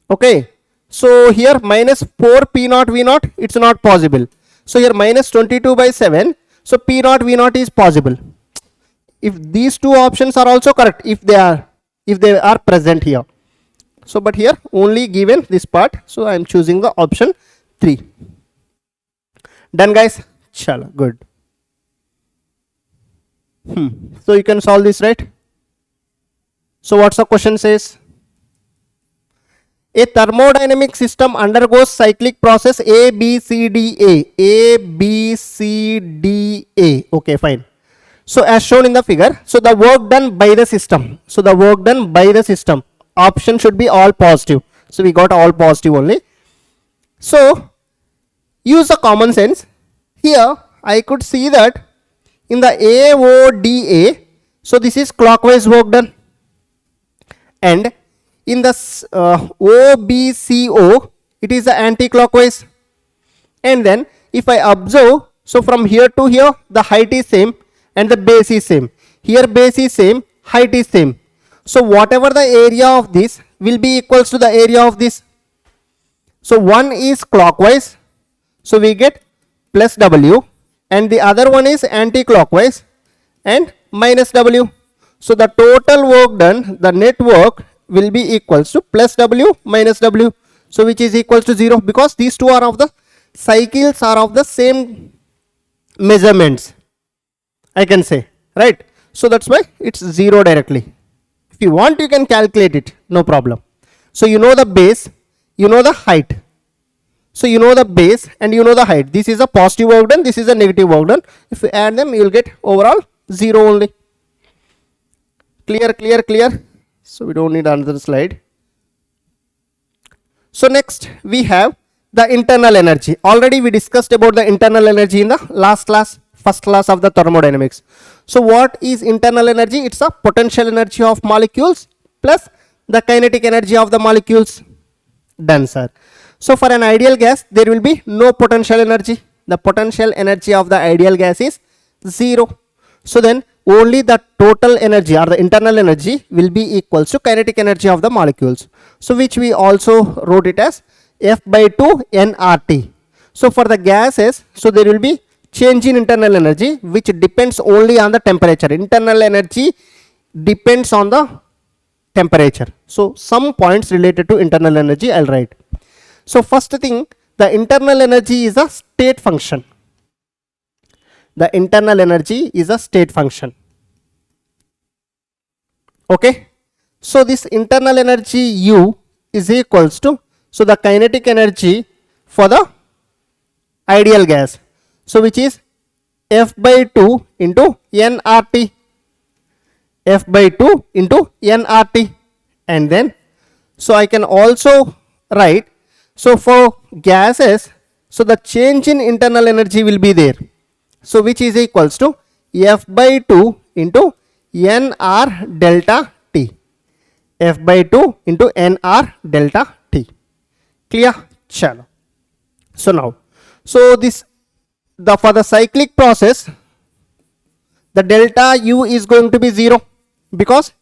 [SPEAKER 1] Okay. So here minus 4 p naught v naught, it's not possible. So here minus 22 by 7. So p naught v naught is possible. If these two options are also correct, if they are present here. So but here only given this part. So I am choosing the option 3. Done guys? Chalo, good. So you can solve this, right? So what's the question says? A thermodynamic system undergoes cyclic process A, B, C, D, A. A, B, C, D, A. Okay, fine. So as shown in the figure, so the work done by the system. So the work done by the system. Option should be all positive. So we got all positive only. So use the common sense. Here I could see that in the AODA, so this is clockwise work done. And in the OBCO, it is the anti-clockwise. And then if I observe, so from here to here, the height is same and the base is same. Here base is same, height is same. So whatever the area of this will be equals to the area of this. So one is clockwise, so we get plus W, and the other one is anti-clockwise and minus W. So the total work done, the net work will be equals to plus W minus W. So which is equals to 0, because these two are of the cycles are of the same measurements, I can say, right? So that's why it's 0 directly. If you want, you can calculate it, no problem. So you know the base, you know the height. So you know the base and you know the height. This is a positive work done, this is a negative work done. If you add them, you will get overall 0 only. Clear, clear, clear. So we don't need another slide. So next we have the internal energy. Already we discussed about the internal energy in the last class, first class of the thermodynamics. So what is internal energy? It's a potential energy of molecules plus the kinetic energy of the molecules. Done, sir. So for an ideal gas, there will be no potential energy. The potential energy of the ideal gas is 0. So then only the total energy or the internal energy will be equals to kinetic energy of the molecules. So which we also wrote it as F by 2 nRT. So for the gases, so there will be change in internal energy which depends only on the temperature. Internal energy depends on the temperature. So some points related to internal energy I'll write. So first thing, the internal energy is a state function. The internal energy is a state function. Okay. So this internal energy U is equals to, so the kinetic energy for the ideal gas. So which is F by 2 into nRT. F by 2 into nRT. And then, so I can also write, so for gases, So the change in internal energy will be there. So which is equals to F by 2 into NR delta T. F by 2 into NR delta T. Clear? Chalo. So now, so this, for the cyclic process, the delta U is going to be 0 because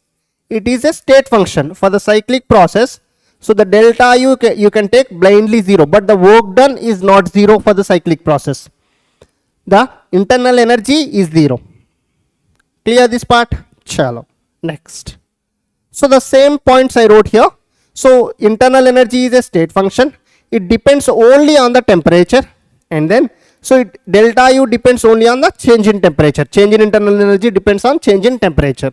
[SPEAKER 1] it is a state function for the cyclic process. So the delta U you can take blindly 0, but the work done is not 0 for the cyclic process. The internal energy is 0. Clear this part? Chalo. Next. So the same points I wrote here. So internal energy is a state function. It depends only on the temperature, and then so delta U depends only on the change in temperature. Change in internal energy depends on change in temperature.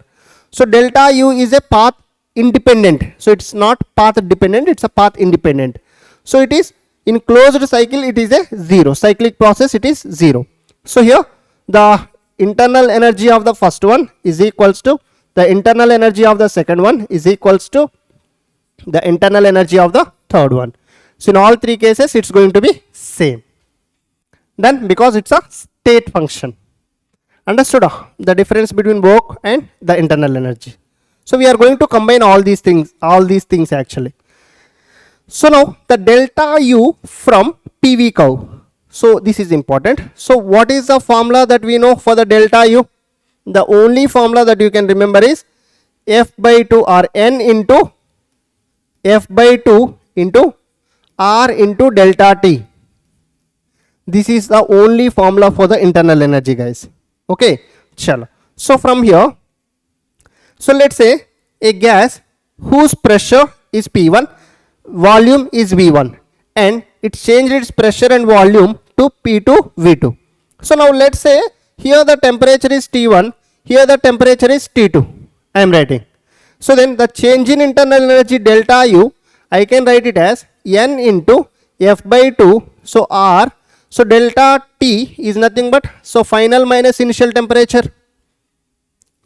[SPEAKER 1] So delta U is a path independent. So it's not path dependent, it's a path independent. So it is in closed cycle, it is a 0. Cyclic process, it is 0. So here the internal energy of the first one is equals to the internal energy of the second one is equals to the internal energy of the third one. So in all three cases it's going to be same. Then because it's a state function. Understood the difference between work and the internal energy. So we are going to combine all these things actually. So now the delta U from PV curve. So this is important. So what is the formula that we know for the delta U? The only formula that you can remember is F by 2 or N into F by 2 into R into delta T. This is the only formula for the internal energy, guys. Okay, chalo. So from here, so let's say a gas whose pressure is P1, volume is V1, and it changed its pressure and volume to P2, V2. So now let's say here the temperature is T1, here the temperature is T2. I am writing. So then the change in internal energy delta U, I can write it as N into F by 2. So R. So delta T is nothing but, so final minus initial temperature.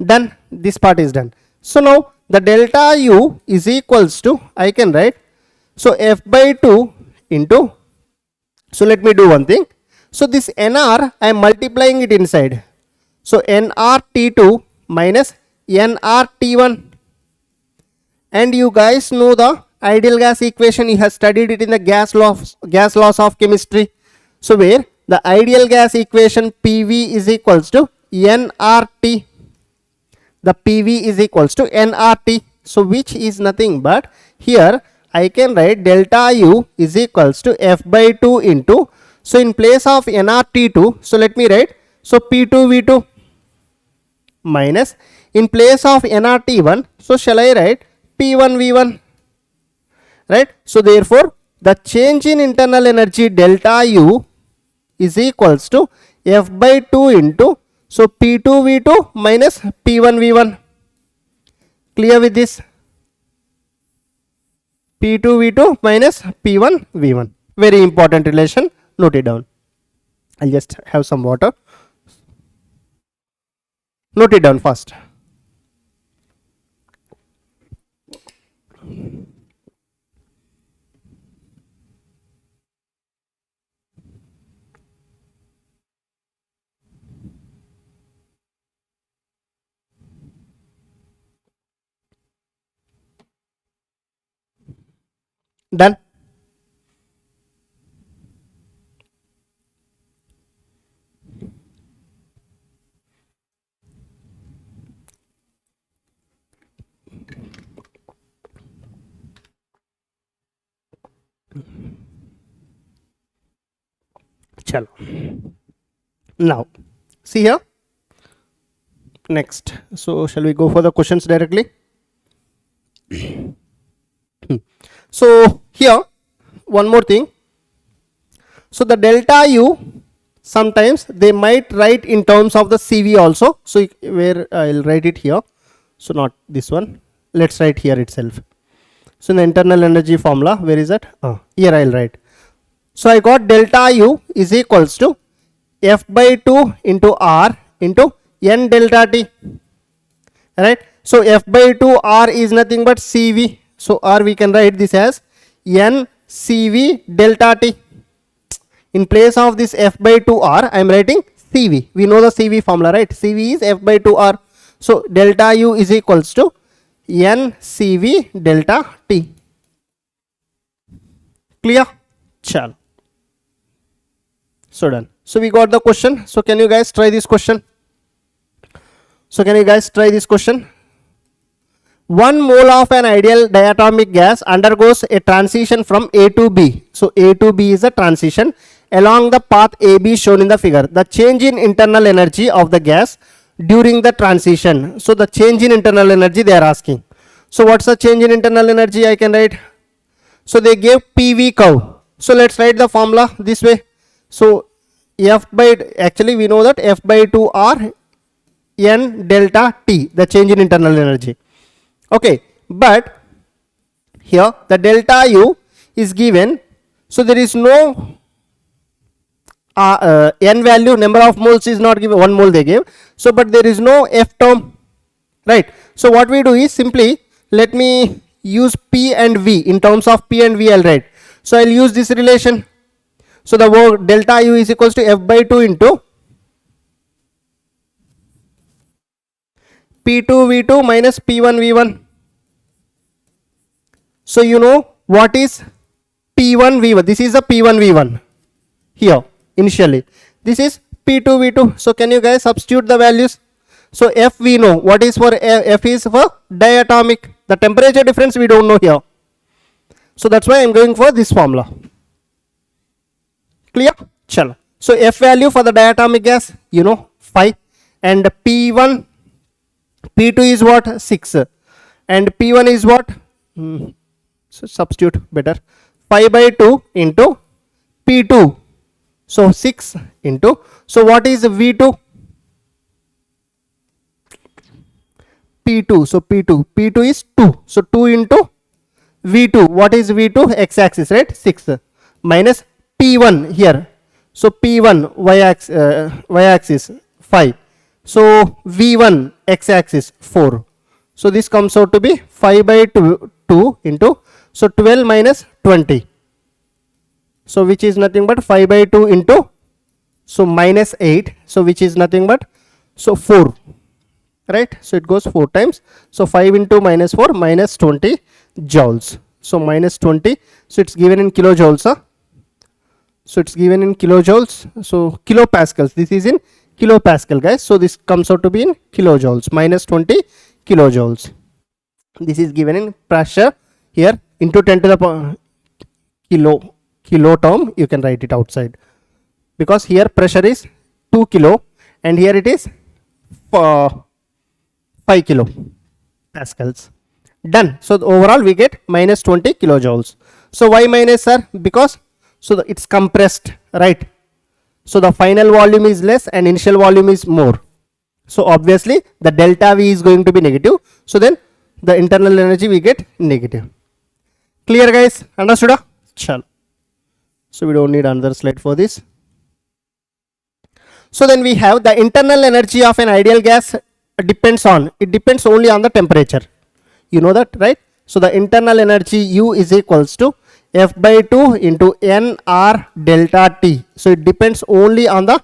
[SPEAKER 1] Done. This part is done. So now the delta U is equals to, I can write, so F by 2 into, so let me do one thing. So this NR, I am multiplying it inside. So NR T2 minus NR T1. And you guys know the ideal gas equation, you have studied it in the gas laws of chemistry. So where the ideal gas equation PV is equals to nRT. The PV is equals to nRT. So which is nothing but, here I can write delta U is equals to F by 2 into, so in place of nRT2, so let me write, so P2V2 minus, in place of nRT1, so shall I write P1V1, right? So therefore the change in internal energy delta U is equals to F by 2 into, so P2V2 minus P1V1. Clear with this? P2V2 minus P1V1. Very important relation. Note it down. I'll just have some water. Note it down first. Done. Chalo. Now see here. Next, so shall we go for the questions directly? So here one more thing. So the delta U, sometimes they might write in terms of the CV also. So where I'll write it here. So not this one. Let's write here itself. So in the internal energy formula, where is that? Here I'll write. So I got delta U is equals to F by 2 into R into N delta T. Right. So F by 2 R is nothing but CV. So R we can write this as N CV delta T. in place of this F by 2R, I am writing CV. We know the CV formula, right? CV is F by 2R. So delta U is equals to NCV delta T. Clear? Chal. So done. So we got the question. So can you guys try this question? One mole of an ideal diatomic gas undergoes a transition from A to B. So A to B is a transition along the path AB shown in the figure. The change in internal energy of the gas during the transition. So the change in internal energy they are asking. So what's the change in internal energy? I can write. So they gave PV curve. So let's write the formula this way. So F by, actually we know that F by 2R N delta T, the change in internal energy. Okay, but here the delta U is given. So there is no N value, number of moles is not given, 1 mole they gave. So but there is no F term, right? So what we do is simply, let me use P and V. In terms of P and V I'll write. So I'll use this relation. So the word delta U is equals to F by 2 into P2 V2 minus P1 V1. So you know what is P1 V1. This is a P1 V1 here initially. This is P2 V2. So can you guys substitute the values? So F we know. What is for F is for diatomic. The temperature difference we don't know here. So that's why I'm going for this formula. Clear? Chalo. So F value for the diatomic gas, you know, 5. And P1, P2 is what? 6. And P1 is what? So substitute better. 5 by 2 into P2. So 6 into. So what is V2? P2. So P2 is 2. So 2 into V2. What is V2? X axis, right? 6 minus P1 here. So P1 y axis 5. So V1 x axis 4. So this comes out to be 5 by 2 into, so 12 minus 20. So which is nothing but 5 by 2 into, so minus 8. So which is nothing but, so 4. Right? So it goes 4 times. So 5 into minus 4, minus 20 joules. So minus 20. So it's given in kilojoules. Huh? So it's given in kilojoules. So kilopascals. This is in kilopascal, guys. So this comes out to be in kilojoules. Minus 20 kilojoules. This is given in pressure here into 10 to the kilo term. You can write it outside, because here pressure is 2 kilo and here it is 5 kilo pascals. Done. So overall we get minus 20 kilojoules. So why minus, sir? Because so it's compressed, right? So the final volume is less and initial volume is more. So obviously the delta V is going to be negative. So then the internal energy we get negative. Clear, guys? Understood? Chalo. So we don't need another slide for this. So then we have the internal energy of an ideal gas depends only on the temperature. You know that, right? So the internal energy U is equals to F by 2 into NR delta T. So it depends only on the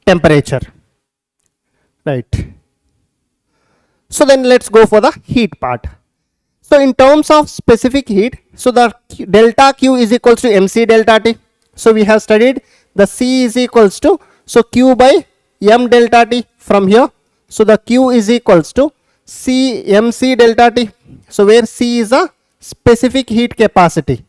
[SPEAKER 1] temperature, right? So then let's go for the heat part. So in terms of specific heat, so the delta Q is equals to MC delta T. So we have studied the C is equals to, so Q by M delta T from here. So the Q is equals to C MC delta T. So where C is a specific heat capacity.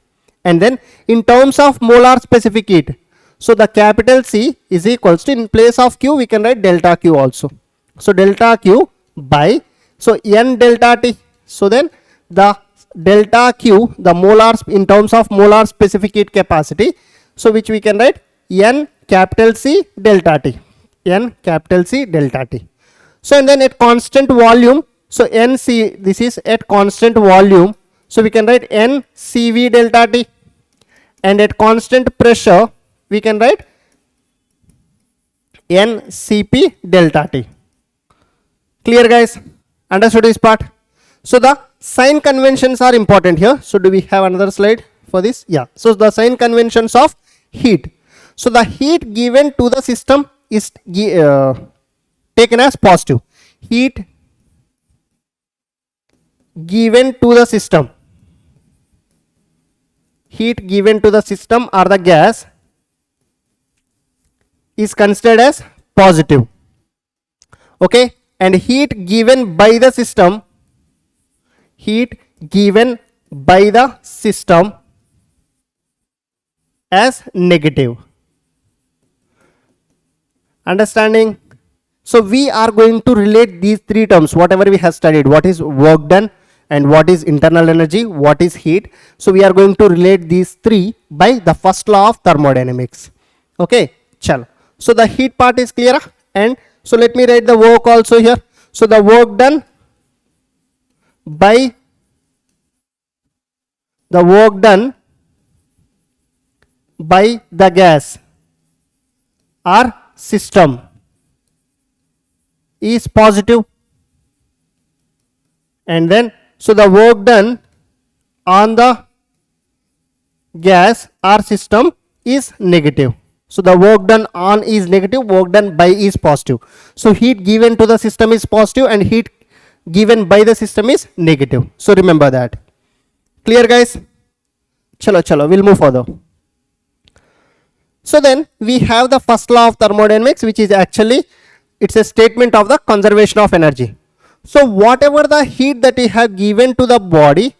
[SPEAKER 1] And then in terms of molar specific heat, so the capital C is equals to, in place of Q we can write delta Q also. So delta Q by, so N delta T. So then the delta Q, the molar, in terms of molar specific heat capacity, so which we can write N capital C delta T. N capital C delta T. So and then at constant volume, so NC, this is at constant volume. So we can write NCV delta T, and at constant pressure we can write NCP delta T. Clear, guys? Understood this part? So the sign conventions are important here. So do we have another slide for this? Yeah. So the sign conventions of heat. So the heat given to the system is taken as positive. Heat given to the system, heat given to the system or the gas is considered as positive. Okay, and heat given by the system, heat given by the system as negative. Understanding? So we are going to relate these three terms, whatever we have studied, what is work done and what is internal energy, what is heat. So we are going to relate these three by the first law of thermodynamics. Okay, chalo. So the heat part is clear, and so let me write the work also here. So the work done by the gas or system is positive, and then so the work done on the gas or system is negative. So the work done on is negative, work done by is positive. So heat given to the system is positive and heat given by the system is negative. So remember that. Clear, guys? Chalo, we'll move further. So then we have the first law of thermodynamics, which is actually, it's a statement of the conservation of energy. So whatever the heat that we have given to the body,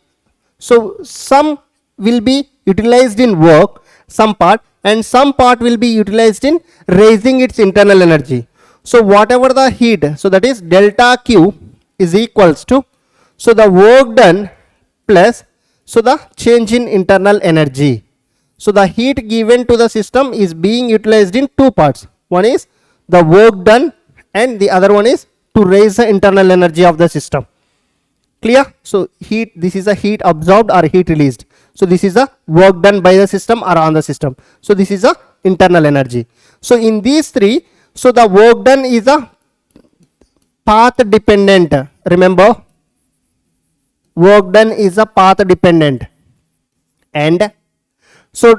[SPEAKER 1] so some will be utilized in work, some part, and some part will be utilized in raising its internal energy. So whatever the heat, so that is delta Q is equals to, so the work done plus, so the change in internal energy. So the heat given to the system is being utilized in two parts. One is the work done and the other one is to raise the internal energy of the system. Clear? So heat, this is a heat absorbed or heat released. So this is a work done by the system or on the system. So this is a internal energy. So in these three, so the work done is a path dependent. Remember, work done is a path dependent, and so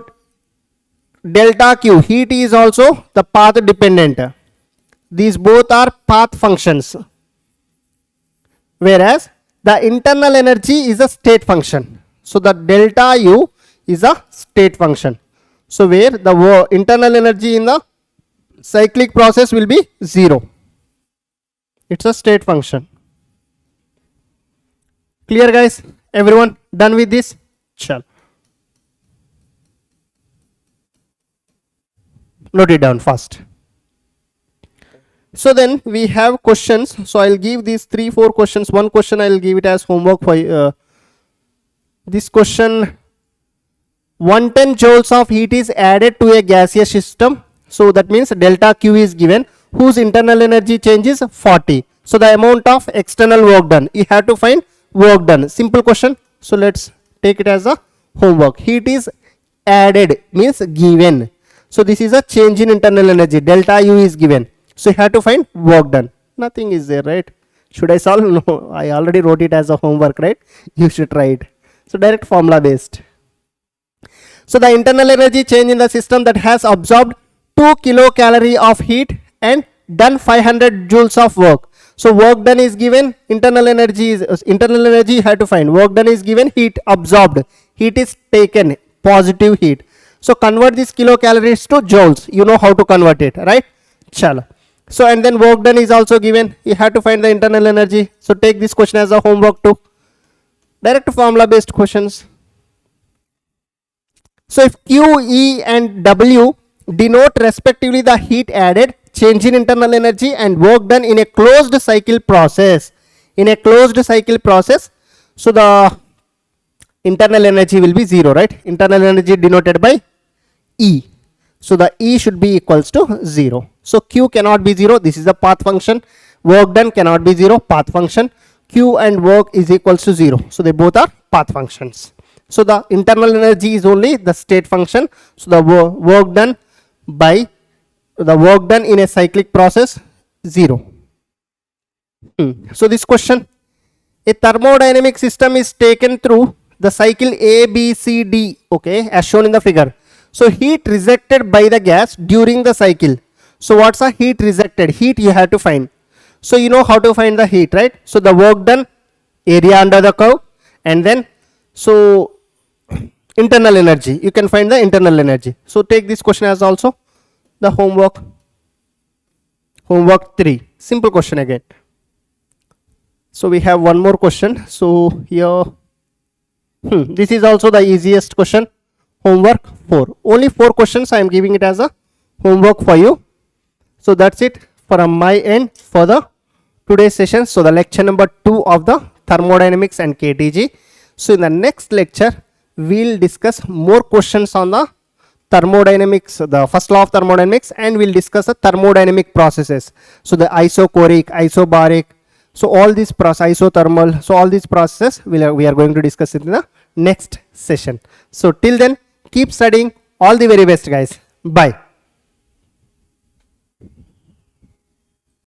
[SPEAKER 1] delta Q, heat, is also the path dependent. These both are path functions, whereas the internal energy is a state function. So the delta U is a state function. So where the internal energy in the cyclic process will be 0. It's a state function. Clear, guys? Everyone done with this? Chal. Note it down fast. So then we have questions. So I'll give these 3-4 questions. One question I'll give it as homework for this question. 110 joules of heat is added to a gaseous system. So that means delta Q is given, whose internal energy change is 40. So the amount of external work done, you have to find work done. Simple question. So let's take it as a homework. Heat is added means given. So this is a change in internal energy. Delta U is given. So you have to find work done. Nothing is there, right? Should I solve? No, I already wrote it as a homework, right? You should try it. So direct formula based. So the internal energy change in the system that has absorbed 2 kilocalorie of heat and done 500 joules of work. So work done is given, internal energy is you have to find. Work done is given, heat absorbed, heat is taken, positive heat. So convert these kilocalories to joules. You know how to convert it, right? Chala. So and then work done is also given. You have to find the internal energy. So take this question as a homework too. Direct formula based questions. So if Q, E and W denote respectively the heat added, change in internal energy and work done in a closed cycle process. In a closed cycle process, so the internal energy will be 0, right? Internal energy denoted by E. So the E should be equals to 0. So Q cannot be 0. This is a path function. Work done cannot be 0. Path function. Q and work is equals to 0. So they both are path functions. So the internal energy is only the state function. So the work done by the work done in a cyclic process 0. So this question, a thermodynamic system is taken through the cycle A, B, C, D, okay, as shown in the figure. So heat rejected by the gas during the cycle. So what's a heat rejected? Heat you have to find. So you know how to find the heat, right? So the work done, area under the curve, and then so internal energy. You can find the internal energy. So take this question as also the homework. Homework 3. Simple question again. So we have one more question. So here, this is also the easiest question. Homework 4. Only 4 questions I am giving it as a homework for you. So that's it from my end for the today's session. So the lecture number 2 of the thermodynamics and KTG. So in the next lecture, we'll discuss more questions on the thermodynamics, the first law of thermodynamics, and we'll discuss the thermodynamic processes. So the isochoric, isobaric, so all these isothermal, so all these processes we are going to discuss in the next session. So till then, keep studying. All the very best, guys. Bye.